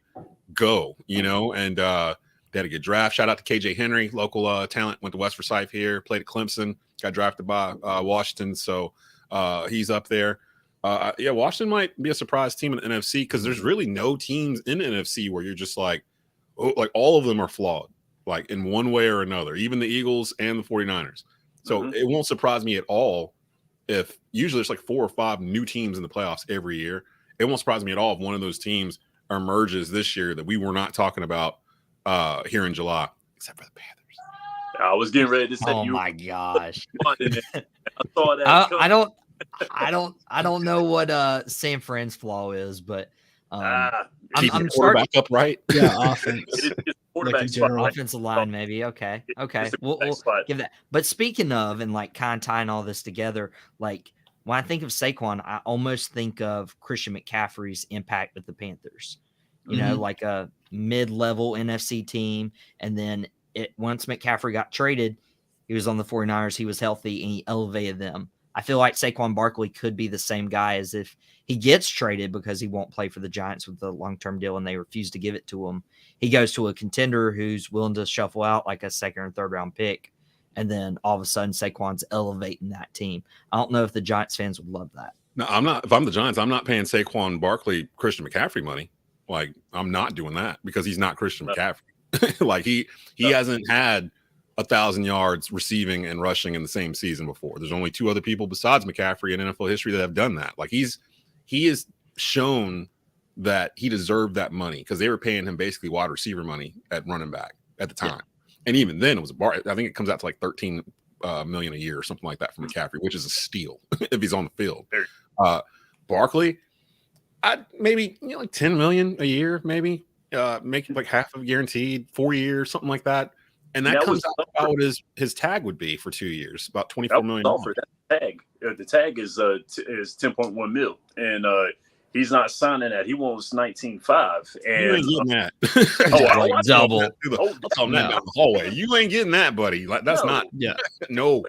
go, and they had a good draft. Shout out to KJ Henry, local talent, went to West Forsyth here, played at Clemson, got drafted by Washington. So he's up there. Washington might be a surprise team in the NFC, because there's really no teams in the NFC where you're just like all of them are flawed, like in one way or another, even the Eagles and the 49ers. So it won't surprise me at all if usually there's like 4 or 5 new teams in the playoffs every year. It won't surprise me at all if one of those teams emerges this year that we were not talking about here in July, except for the Panthers. I was getting ready to say, oh my gosh. I saw that. I don't know what San Fran's flaw is, but I'm quarterback upright. Yeah, offense. Offensive line, maybe. Okay. We'll give that. But speaking of, and like kind of tying all this together, like when I think of Saquon, I almost think of Christian McCaffrey's impact with the Panthers. Like a mid-level NFC team, and then once McCaffrey got traded, he was on the 49ers, he was healthy, and he elevated them. I feel like Saquon Barkley could be the same guy, as if he gets traded because he won't play for the Giants with the long-term deal and they refuse to give it to him. He goes to a contender who's willing to shuffle out like a 2nd or 3rd round pick. And then all of a sudden Saquon's elevating that team. I don't know if the Giants fans would love that. No, I'm not. If I'm the Giants, I'm not paying Saquon Barkley, Christian McCaffrey money. Like, I'm not doing that, because he's not Christian McCaffrey. Like he hasn't had 1,000 yards receiving and rushing in the same season before. There's only 2 other people besides McCaffrey in NFL history that have done that. Like he has shown that he deserved that money, because they were paying him basically wide receiver money at running back at the time. And even then it was I think it comes out to like 13 million a year or something like that for McCaffrey, which is a steal if he's on the field. Barkley, I'd maybe like 10 million a year, maybe making like half of guaranteed, 4 years, something like that. And that comes out about what his tag would be for 2 years, about 24 million. That tag. The tag is 10.1 mil, and he's not signing that. He wants 19.5. And you ain't getting that. Double. Down the hallway. You ain't getting that, buddy. Like that's not. Yeah. No.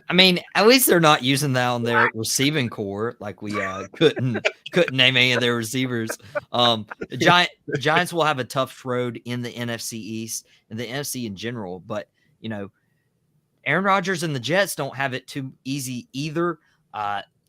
I mean, at least they're not using that on their receiving core. Like we couldn't name any of their receivers. The Giants will have a tough road in the NFC East and the NFC in general. But Aaron Rodgers and the Jets don't have it too easy either.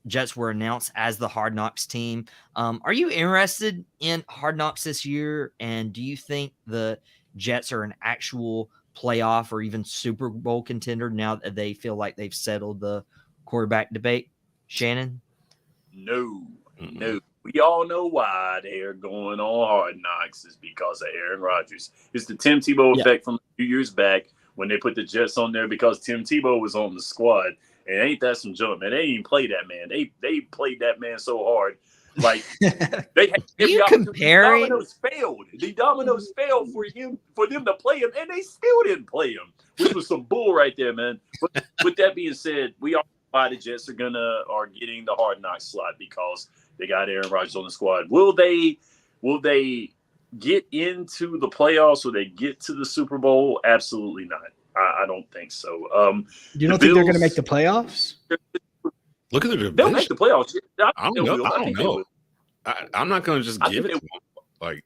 Jets were announced as the Hard Knocks team. Are you interested in Hard Knocks this year? And do you think the Jets are an actual playoff or even Super Bowl contender now that they feel like they've settled the quarterback debate? Shannon? No. We all know why they're going on Hard Knocks is because of Aaron Rodgers. It's the Tim Tebow effect from a few years back when they put the Jets on there because Tim Tebow was on the squad. And ain't that some jump, man? They didn't even play that man. They played that man so hard. Like they had every comparing? The dominoes failed for them to play him, and they still didn't play him, which was some bull right there, man. But with that being said, we all know why the Jets are getting the Hard Knocks slot because they got Aaron Rodgers on the squad. Will they get into the playoffs? Will they get to the Super Bowl? Absolutely not. I don't think so. You don't think they're going to make the playoffs? Look at the division. They'll make the playoffs. I don't know. I'm not going to just give it to him. Like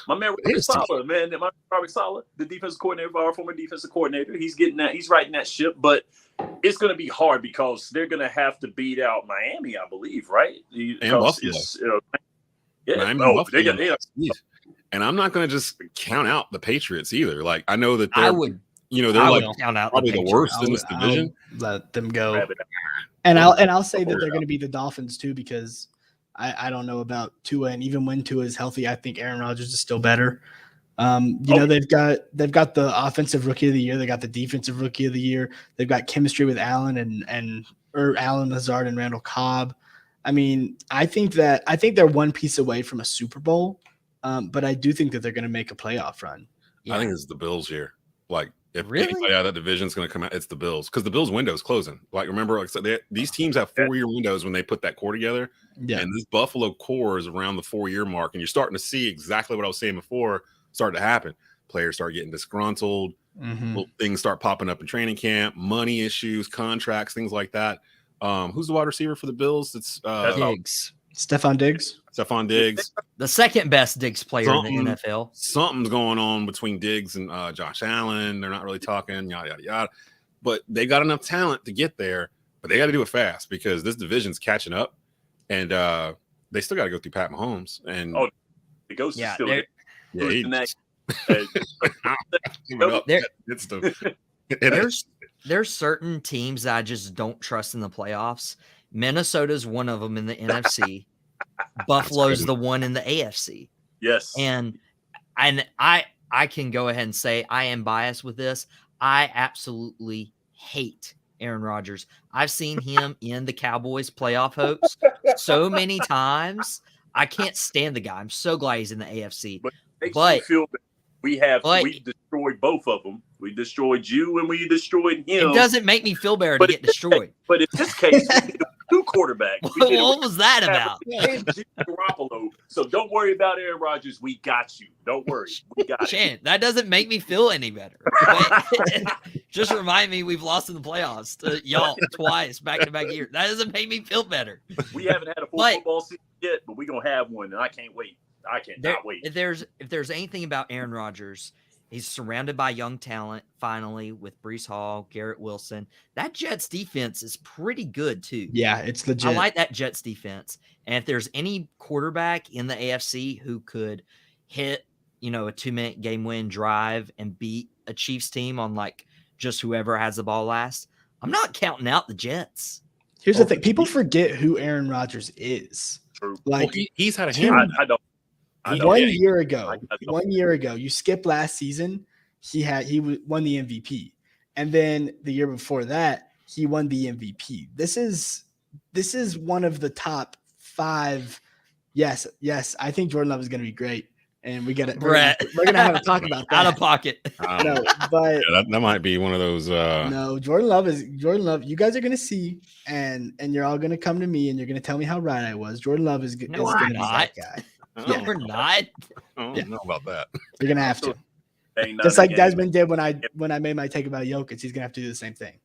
my man Robert Saleh, Robert Saleh, the defensive coordinator, our former defensive coordinator, he's getting that. He's riding that ship, but it's going to be hard because they're going to have to beat out Miami, I believe, right? And Buffalo. Miami, Buffalo. And I'm not going to just count out the Patriots either. Like I know that they're they're count out probably the worst in this division. Let them go. And I'll say that they're going to be the Dolphins too, because I don't know about Tua, and even when Tua is healthy, I think Aaron Rodgers is still better. They've got the offensive rookie of the year, they got the defensive rookie of the year, they've got chemistry with Allen and Allen Lazard and Randall Cobb. I mean, I think they're one piece away from a Super Bowl, but I do think that they're going to make a playoff run. I think it's the Bills here. Like if anybody out of that division is going to come out, it's the Bills, because the Bills window is closing. Like remember, like these teams have 4-year windows when they put that core together. Yeah. And this Buffalo core is around the 4-year mark, and you're starting to see exactly what I was saying before start to happen. Players start getting disgruntled. Little things start popping up in training camp, money issues, contracts, things like that. Who's the wide receiver for the Bills? It's Diggs. Stephon Diggs. The second best Diggs player in the NFL. Something's going on between Diggs and Josh Allen. They're not really talking, yada, yada, yada. But they got enough talent to get there, but they got to do it fast because this division's catching up, and they still got to go through Pat Mahomes. And the ghost is still there. There's certain teams that I just don't trust in the playoffs. Minnesota's one of them in the NFC. Buffalo's the one in the AFC. Yes. And I can go ahead and say I am biased with this. I absolutely hate Aaron Rodgers. I've seen him in the Cowboys playoff hopes so many times. I can't stand the guy. I'm so glad he's in the AFC. But we destroyed both of them. We destroyed you and we destroyed him. It doesn't make me feel better to get destroyed. But in this case, we did two quarterbacks. What was that about? So don't worry about Aaron Rodgers. We got you. Don't worry. We got you. That doesn't make me feel any better. Just remind me we've lost in the playoffs to y'all twice back-to-back years. That doesn't make me feel better. We haven't had a full football season yet, but we're going to have one, and I can't wait. I cannot wait. If there's anything about Aaron Rodgers, he's surrounded by young talent, finally, with Breece Hall, Garrett Wilson. That Jets defense is pretty good, too. Yeah, it's legit. I like that Jets defense. And if there's any quarterback in the AFC who could hit, a 2-minute game-win drive and beat a Chiefs team on, just whoever has the ball last, I'm not counting out the Jets. Here's the thing. People forget who Aaron Rodgers is. True. He's had a hand. I don't. 1 year ago, you skip last season, he won the MVP, and then the year before that, he won the MVP. This is one of the top 5. Yes, I think Jordan Love is going to be great, and we're gonna have a talk about that. Out of pocket. No, but that might be one of those. No, Jordan Love. You guys are going to see, and you're all going to come to me, and you're going to tell me how right I was. Jordan Love is going to be that guy. No, we're not. I don't know about that. You're gonna have to. Just like Desmond did when I made my take about Jokic, he's gonna have to do the same thing.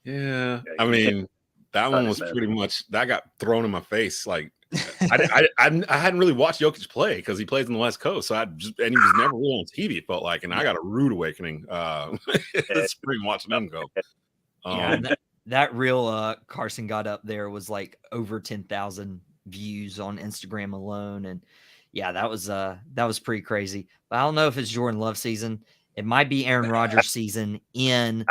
Yeah, I mean that one was pretty much that got thrown in my face. Like I hadn't really watched Jokic play because he plays on the West Coast, and he was never really on TV. It felt like, and I got a rude awakening. Spring watching them go. That real Carson got up there was like over 10,000 views on Instagram alone, and yeah, that was pretty crazy. But I don't know if it's Jordan Love season. It might be Aaron Rodgers season in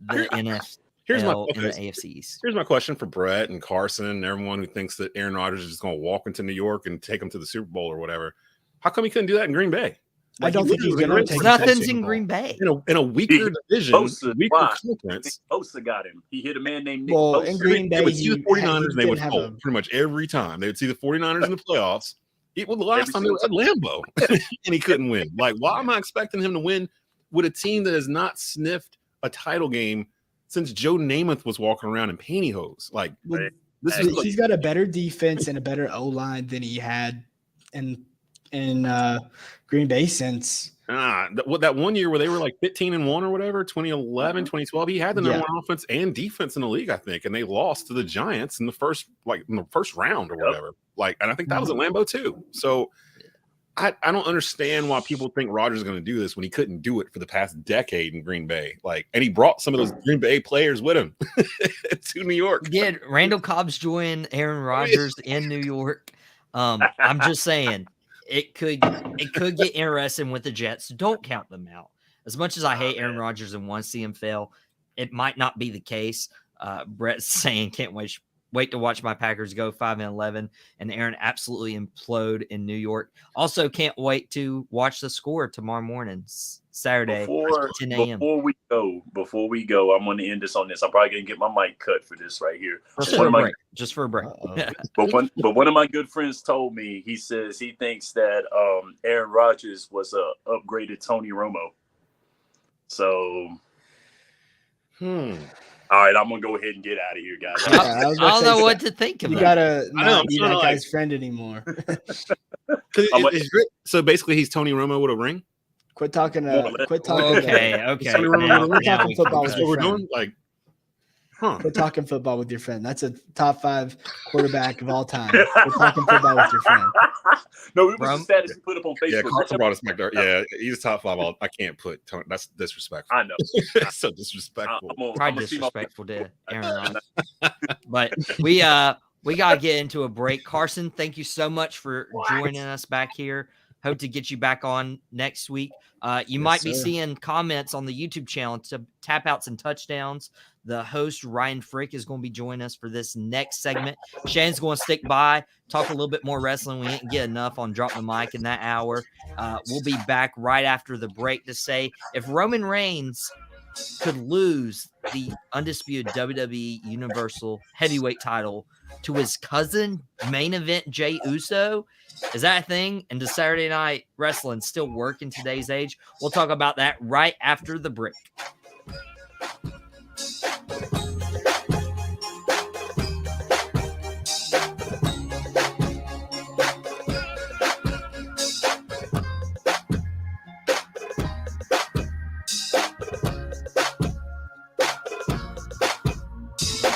the NFL in the AFC East. Here's my question for Brett and Carson and everyone who thinks that Aaron Rodgers is just going to walk into New York and take them to the Super Bowl or whatever. How come he couldn't do that in Green Bay? I don't think he's going to take nothing's in Green Bay. In a weaker division, weaker conference. Bosa got him. He hit a man named Nick Bosa. In Green Bay, they would see the 49ers and they would fold pretty much every time. They would see the 49ers in the playoffs. The last time they were at Lambeau, and he couldn't win. Like, why am I expecting him to win with a team that has not sniffed a title game since Joe Namath was walking around in pantyhose? Like, he's got a better defense and a better O-line than he had in Green Bay since That 1 year where they were like 15-1 or whatever, 2011, 2012, he had the number one offense and defense in the league, I think, and they lost to the Giants in the first round or whatever. And I think that was at Lambeau too. So I don't understand why people think Rodgers is going to do this when he couldn't do it for the past decade in Green Bay. And he brought some of those Green Bay players with him to New York. Yeah, Randall Cobb's joined Aaron Rodgers in New York. I'm just saying it could get interesting with the Jets. Don't count them out. As much as I hate Aaron Rodgers and want to see him fail, it might not be the case. Brett's saying can't wait to watch my Packers go 5-11 and Aaron absolutely implode in New York. Also, can't wait to watch the score tomorrow morning, Saturday, 10 a.m. Before we go, I'm going to end this on this. I'm probably going to get my mic cut for this right here. Just for a break. But one of my good friends told me, he says he thinks that Aaron Rodgers was a upgraded Tony Romo. So, all right, I'm gonna go ahead and get out of here, guys. I don't know what to think of. You gotta not be that guy's friend anymore. So basically, he's Tony Romo with a ring. Quit talking. Okay. Quit talking football with your friend. Quit talking football with your friend. That's a top 5 quarterback of all time. Quit talking football with your friend. No, it was the status you put up on Facebook. Yeah, Carson brought us back there. Yeah, he's top 5. I can't put Tony. That's disrespectful. I know. That's so disrespectful. Probably disrespectful to Aaron Rodgers. But we gotta get into a break. Carson, thank you so much for joining us back here. Hope to get you back on next week. You might be seeing comments on the YouTube channel to Tap Outs and Touchdowns. The host, Ryan Frick, is going to be joining us for this next segment. Shane's going to stick by, talk a little bit more wrestling. We didn't get enough on Drop the Mic in that hour. We'll be back right after the break to say if Roman Reigns could lose the undisputed WWE Universal Heavyweight title to his cousin, main event Jey Uso, is that a thing? And does Saturday Night Wrestling still work in today's age? We'll talk about that right after the break.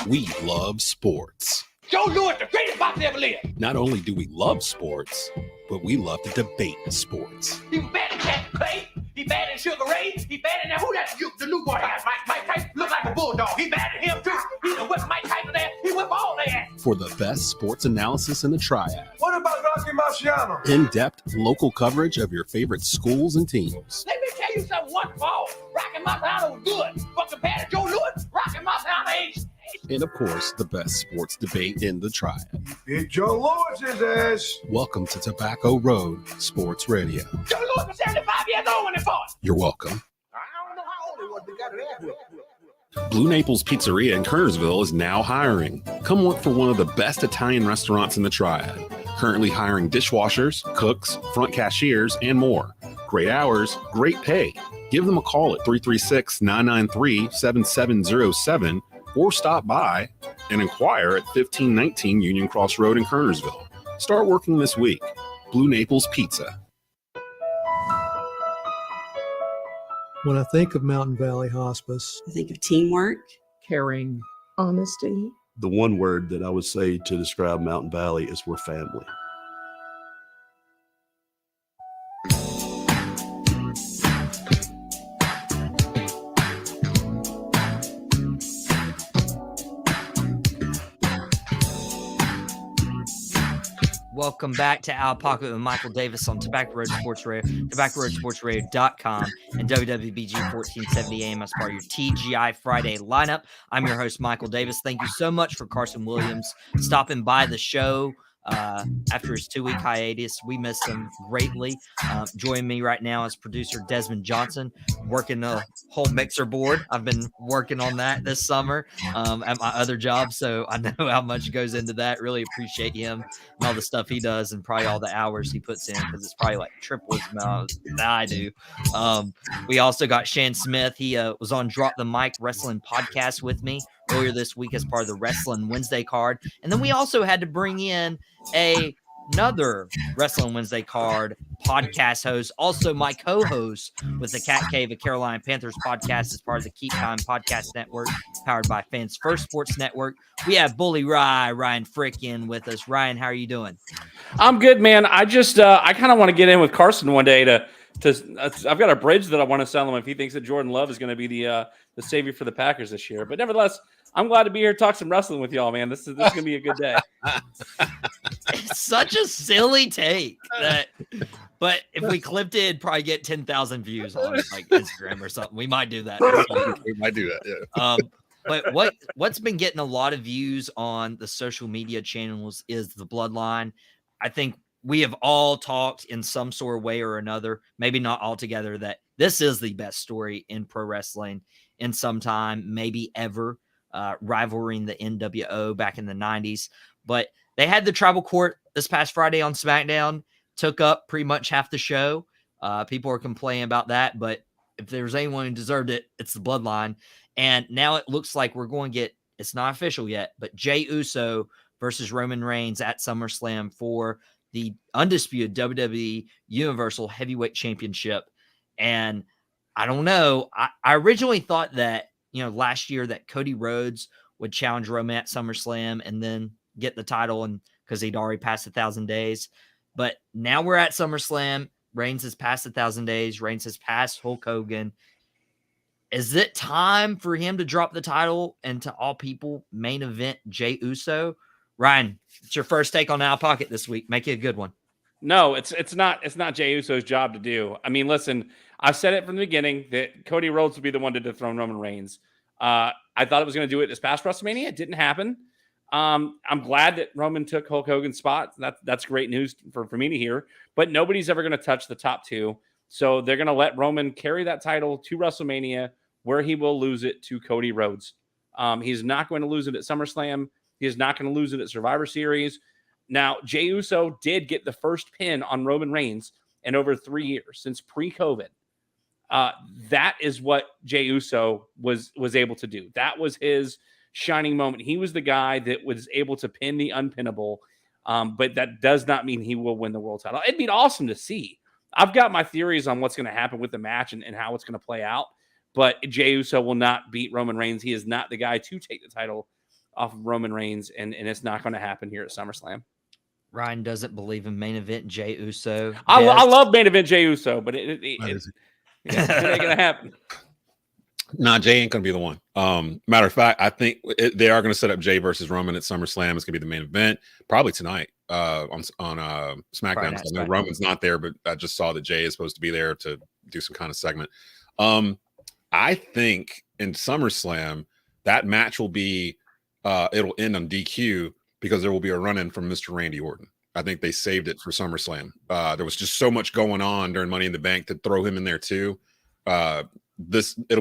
We love sports. Joe Louis, the greatest boxer ever lived. Not only do we love sports, but we love to debate sports. He was bad in Jack Clay. He bad in Sugar Ray. He bad in that. Who that? The new boy has. Mike Tyson look like a bulldog. He bad in him too. He done whipped Mike Tyson ass. He whipped all their ass. For the best sports analysis in the Triad. What about Rocky Marciano? In-depth local coverage of your favorite schools and teams. Let me tell you something. One fall, Rocky Marciano was good, but compared to Joe Louis, Rocky Marciano ain't. And of course, the best sports debate in the Triad. Beat Joe Louis's ass. Welcome to Tobacco Road Sports Radio. Joe Louis was 75 years old when he fought. You're welcome. I don't know how old he was, but got it at. Blue Naples Pizzeria in Kernersville is now hiring. Come work for one of the best Italian restaurants in the Triad. Currently hiring dishwashers, cooks, front cashiers, and more. Great hours, great pay. Give them a call at 336-993-7707 or stop by and inquire at 1519 Union Cross Road in Kernersville. Start working this week. Blue Naples Pizza. When I think of Mountain Valley Hospice, I think of teamwork, caring, honesty. The one word that I would say to describe Mountain Valley is we're family. Welcome back to Out of Pocket with Michael Davis on Tobacco Road Sports Radio, TobaccoRoadSportsRadio.com, and WWBG 1470 AM as part of your TGI Friday lineup. I'm your host, Michael Davis. Thank you so much for Carson Williams stopping by the show after his 2-week hiatus. We miss him greatly. Joining me right now is producer Desmond Johnson, working the whole mixer board. I've been working on that this summer at my other job, so I know how much goes into that. Really appreciate him and all the stuff he does and probably all the hours he puts in, because it's probably like triple as much that I do. We also got Shan Smith. He was on Drop the Mic Wrestling Podcast with me earlier this week as part of the Wrestling Wednesday card. And then we also had to bring in a another Wrestling Wednesday card podcast host, also my co-host with the Cat Cave of Carolina Panthers podcast as part of the Keep Time Podcast Network, powered by Fans First Sports Network. We have Bully Ryan Frick in with us. Ryan, how are you doing? I'm good, man. I just I kind of want to get in with Carson one day to I've got a bridge that I want to sell him if he thinks that Jordan Love is going to be the savior for the Packers this year. But nevertheless, I'm glad to be here to talk some wrestling with y'all, man. This is going to be a good day. It's such a silly take but if we clipped it, it'd probably get 10,000 views on like Instagram or something. We might do that. We might do that, yeah. But what's been getting a lot of views on the social media channels is the Bloodline. I think we have all talked in some sort of way or another, maybe not all together, that this is the best story in pro wrestling in some time, maybe ever, rivaling the NWO back in the 90s. But they had the tribal court this past Friday on SmackDown, took up pretty much half the show. People are complaining about that, but if there's anyone who deserved it, it's the Bloodline. And now it looks like we're going to get, it's not official yet, but Jey Uso versus Roman Reigns at SummerSlam for the undisputed WWE Universal Heavyweight Championship. And I don't know. I originally thought that, last year that Cody Rhodes would challenge Roman at SummerSlam and then get the title, and because he'd already passed 1,000 days. But now we're at SummerSlam. Reigns has passed 1,000 days. Reigns has passed Hulk Hogan. Is it time for him to drop the title and to all people main event Jey Uso? Ryan, it's your first take on Out of Pocket this week. Make it a good one. No, it's not Jey Uso's job to do. I mean, listen, I've said it from the beginning that Cody Rhodes would be the one to dethrone Roman Reigns. I thought it was going to do it this past WrestleMania. It didn't happen. I'm glad that Roman took Hulk Hogan's spot. That's great news for me to hear. But nobody's ever going to touch the top two. So they're going to let Roman carry that title to WrestleMania, where he will lose it to Cody Rhodes. He's not going to lose it at SummerSlam. He is not going to lose it at Survivor Series. Now, Jey Uso did get the first pin on Roman Reigns in over 3 years, since pre-COVID. That is what Jey Uso was able to do. That was his shining moment. He was the guy that was able to pin the unpinnable, but that does not mean he will win the world title. It'd be awesome to see. I've got my theories on what's going to happen with the match and how it's going to play out, but Jey Uso will not beat Roman Reigns. He is not the guy to take the title off of Roman Reigns, and it's not going to happen here at SummerSlam. Ryan doesn't believe in main event Jey Uso. I love main event Jey Uso, but it ain't going to happen. Nah, Jey ain't going to be the one. Matter of fact, I think they are going to set up Jey versus Roman at SummerSlam. It's going to be the main event, probably tonight on SmackDown. So I know Roman's not there, but I just saw that Jey is supposed to be there to do some kind of segment. I think in SummerSlam, that match will be, it'll end on DQ because there will be a run-in from Mr. Randy Orton. I think they saved it for SummerSlam. There was just so much going on during Money in the Bank to throw him in there too. It'll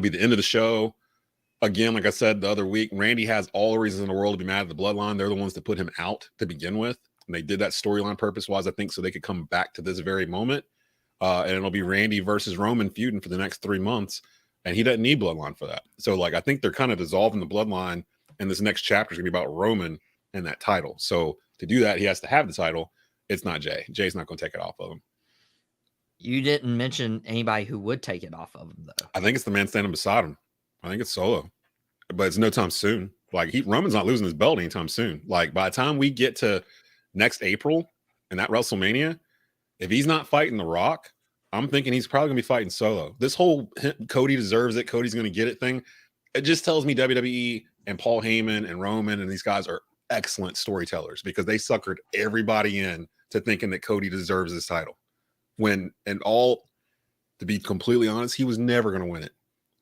be the end of the show. Again, like I said the other week, Randy has all the reasons in the world to be mad at the Bloodline. They're the ones that put him out to begin with. And they did that storyline purpose-wise, I think, so they could come back to this very moment. And it'll be Randy versus Roman feuding for the next 3 months. And he doesn't need Bloodline for that. So, I think they're kind of dissolving the Bloodline. And this next chapter is going to be about Roman and that title. So to do that, he has to have the title. It's not Jey. Jey's not going to take it off of him. You didn't mention anybody who would take it off of him, though. I think it's the man standing beside him. I think it's Solo, but it's no time soon. Roman's not losing his belt anytime soon. By the time we get to next April and that WrestleMania, if he's not fighting The Rock, I'm thinking he's probably going to be fighting Solo. This whole Cody deserves it, Cody's going to get it thing, it just tells me WWE and Paul Heyman and Roman and these guys are excellent storytellers because they suckered everybody in to thinking that Cody deserves his title. To be completely honest, he was never going to win it.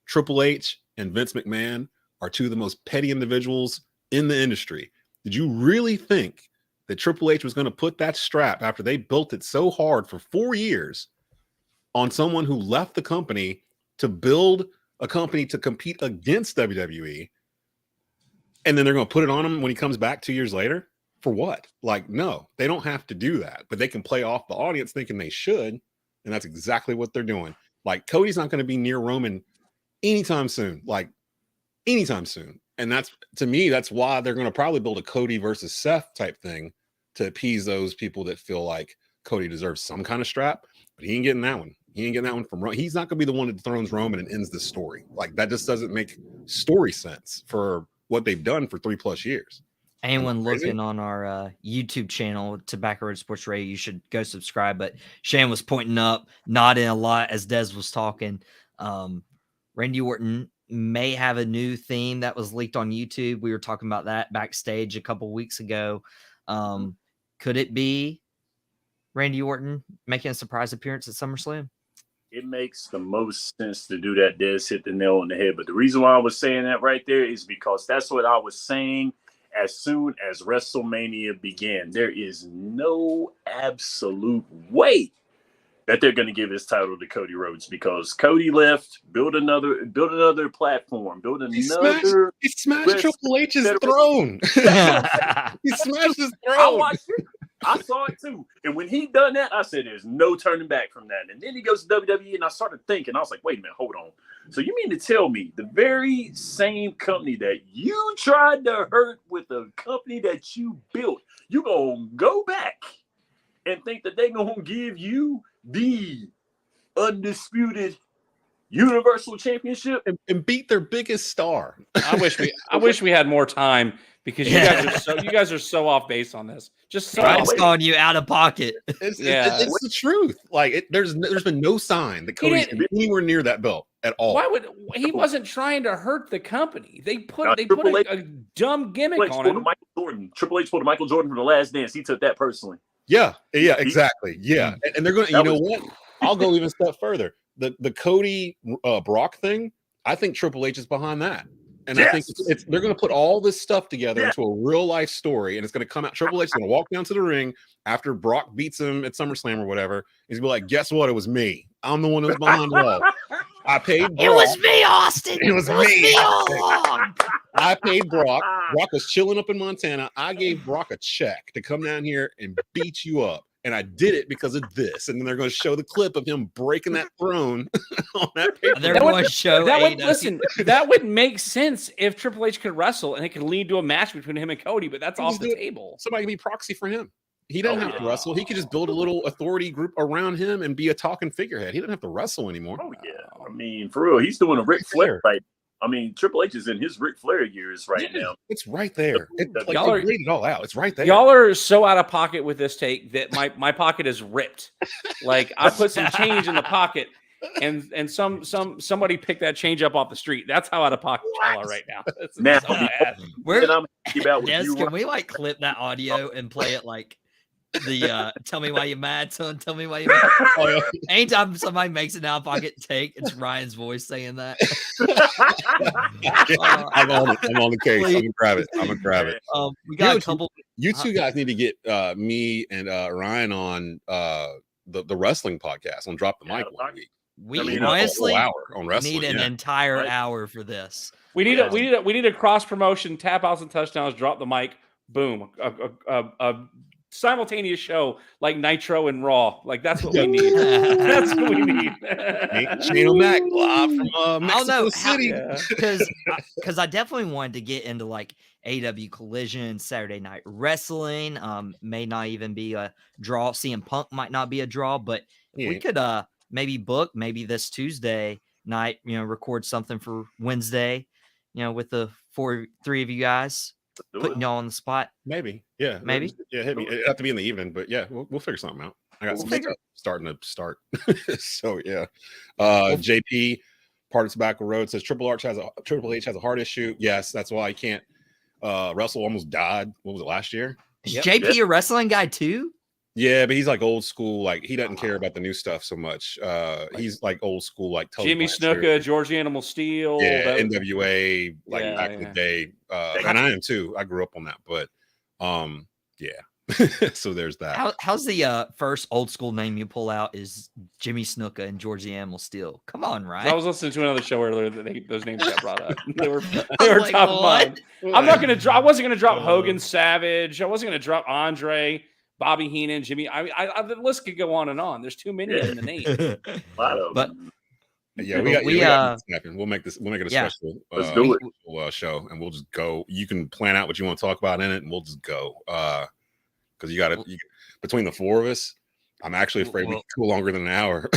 Triple H and Vince McMahon are two of the most petty individuals in the industry. Did you really think that Triple H was going to put that strap after they built it so hard for 4 years on someone who left the company to build a company to compete against WWE? And then they're going to put it on him when he comes back 2 years later? For what? No, they don't have to do that, but they can play off the audience thinking they should. And that's exactly what they're doing. Cody's not going to be near Roman anytime soon, anytime soon. And to me, that's why they're going to probably build a Cody versus Seth type thing to appease those people that feel like Cody deserves some kind of strap, but he ain't getting that one. He ain't getting that one from Roman. He's not going to be the one that dethrones Roman and ends the story. Like, that just doesn't make story sense for what they've done for 3+ years. Anyone looking on our YouTube channel, Tobacco Road Sports Radio, you should go subscribe. But Shane was pointing up, nodding a lot as Des was talking. Randy Orton may have a new theme that was leaked on YouTube. We were talking about that backstage a couple weeks ago. Could it be Randy Orton making a surprise appearance at SummerSlam? It makes the most sense to do that. Des hit the nail on the head. But the reason why I was saying that right there is because that's what I was saying as soon as WrestleMania began. There is no absolute way that they're going to give his title to Cody Rhodes, because Cody left, build another platform, he smashed Triple H's throne. He smashed his throne. I watched it. I saw it too. And when he done that, I said, there's no turning back from that. And then he goes to WWE, and I started thinking, I was like, wait a minute, hold on. So you mean to tell me the very same company that you tried to hurt with the company that you built, you gonna go back and think that they're gonna give you the undisputed Universal Championship and beat their biggest star? I wish we had more time, because you guys are so off base on this. Just so Brian's calling you out of pocket. It's the truth. Like, there's been no sign that Cody's anywhere near that belt at all. Why would he wasn't trying to hurt the company? They put a dumb gimmick on him. Triple H pulled a Michael Jordan from The Last Dance. He took that personally. Yeah, exactly. Yeah, and they're going to. You know what? I'll go even a step further. The Cody Brock thing. I think Triple H is behind that. And I think they're going to put all this stuff together into a real life story, and it's going to come out. Triple H is going to walk down to the ring after Brock beats him at SummerSlam or whatever. He's going to be like, guess what? It was me. I'm the one that was behind it all. I paid Brock. It was me, Austin. It was me all along. I paid Brock. Brock was chilling up in Montana. I gave Brock a check to come down here and beat you up. And I did it because of this. And then they're going to show the clip of him breaking that throne on that paper. They're going to show that would make sense if Triple H could wrestle and it could lead to a match between him and Cody, but that's off the table. Somebody can be proxy for him. He doesn't have to wrestle. He could just build a little authority group around him and be a talking figurehead. He doesn't have to wrestle anymore. Oh, yeah. I mean, for real, he's doing a Ric Flair fight. I mean, Triple H is in his Ric Flair years now. It's right there. Y'all laid it all out. It's right there. Y'all are so out of pocket with this take that my pocket is ripped. Like, I put some change in the pocket, and somebody picked that change up off the street. That's how out of pocket y'all are right now. Now, so bad. Can we like clip that audio and play it like the tell me why you're mad, son? Tell me why you're mad. Anytime somebody makes an out of pocket take, it's Ryan's voice saying that. I'm on the case. I'm gonna grab it. We got a couple. You two guys need to get me and Ryan on the wrestling podcast on Drop the Mic one week. We honestly a whole hour on wrestling, need an entire hour for this. We need a cross promotion, tap outs and touchdowns, drop the mic, boom, a simultaneous show like Nitro and Raw. Like, that's what we need. That's what we need. Shane O'Mac live from Mexico City. Because I definitely wanted to get into like AEW Collision, Saturday Night Wrestling. May not even be a draw. CM Punk might not be a draw, but we could maybe book this Tuesday night. Record something for Wednesday. With the three of you guys. Putting y'all on the spot. Maybe. Yeah. Maybe. Yeah, hit me. It'd have to be in the evening, but yeah, we'll figure something out. I got some stuff starting to start. So yeah. JP, part of Tobacco Road, says Triple H has a heart issue. Yes, that's why he can't wrestle. Almost died. What was it, last year? Is JP a wrestling guy too? Yeah, but he's like old school. Like, he doesn't care about the new stuff so much. He's like old school, like Jimmy Snuka, George Animal Steel, NWA, back in the day. And I am too. I grew up on that, but yeah. So there's that. How's the first old school name you pull out is Jimmy Snuka and George the Animal Steel? Come on, right? I was listening to another show earlier that those names got brought up. They were like, top of mind. I wasn't gonna drop Hogan Savage. I wasn't gonna drop Andre. Bobby Heenan, Jimmy. I the list could go on and on. There's too many in the name. But yeah, we'll make it a special show, and we'll just go. You can plan out what you want to talk about in it, and we'll just go. because you got to between the four of us. I'm actually afraid we could go longer than an hour.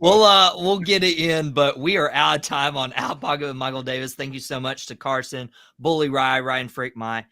We'll get it in, but we are out of time on Out Pocket with Michael Davis. Thank you so much to Carson, Bully Ryan Frick, my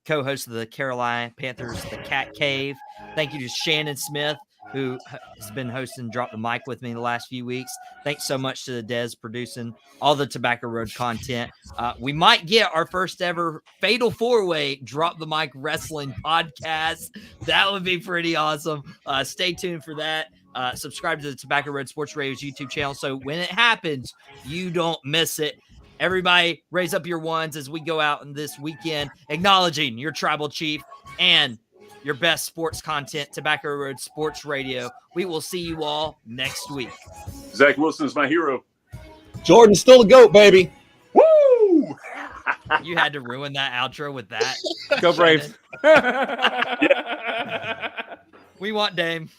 co-host of the Carolina Panthers, the Cat Cave. Thank you to Shannon Smith, who has been hosting Drop the Mic with me the last few weeks. Thanks so much to the Des producing all the Tobacco Road content. We might get our first ever Fatal 4-Way Drop the Mic Wrestling podcast. That would be pretty awesome. Stay tuned for that. Subscribe to the Tobacco Road Sports Radio's YouTube channel so when it happens, you don't miss it. Everybody raise up your ones as we go out in this weekend, acknowledging your tribal chief and your best sports content, Tobacco Road Sports Radio. We will see you all next week. Zach Wilson's my hero. Jordan's still the GOAT, baby. Woo! You had to ruin that outro with that. Go Braves. We want Dame.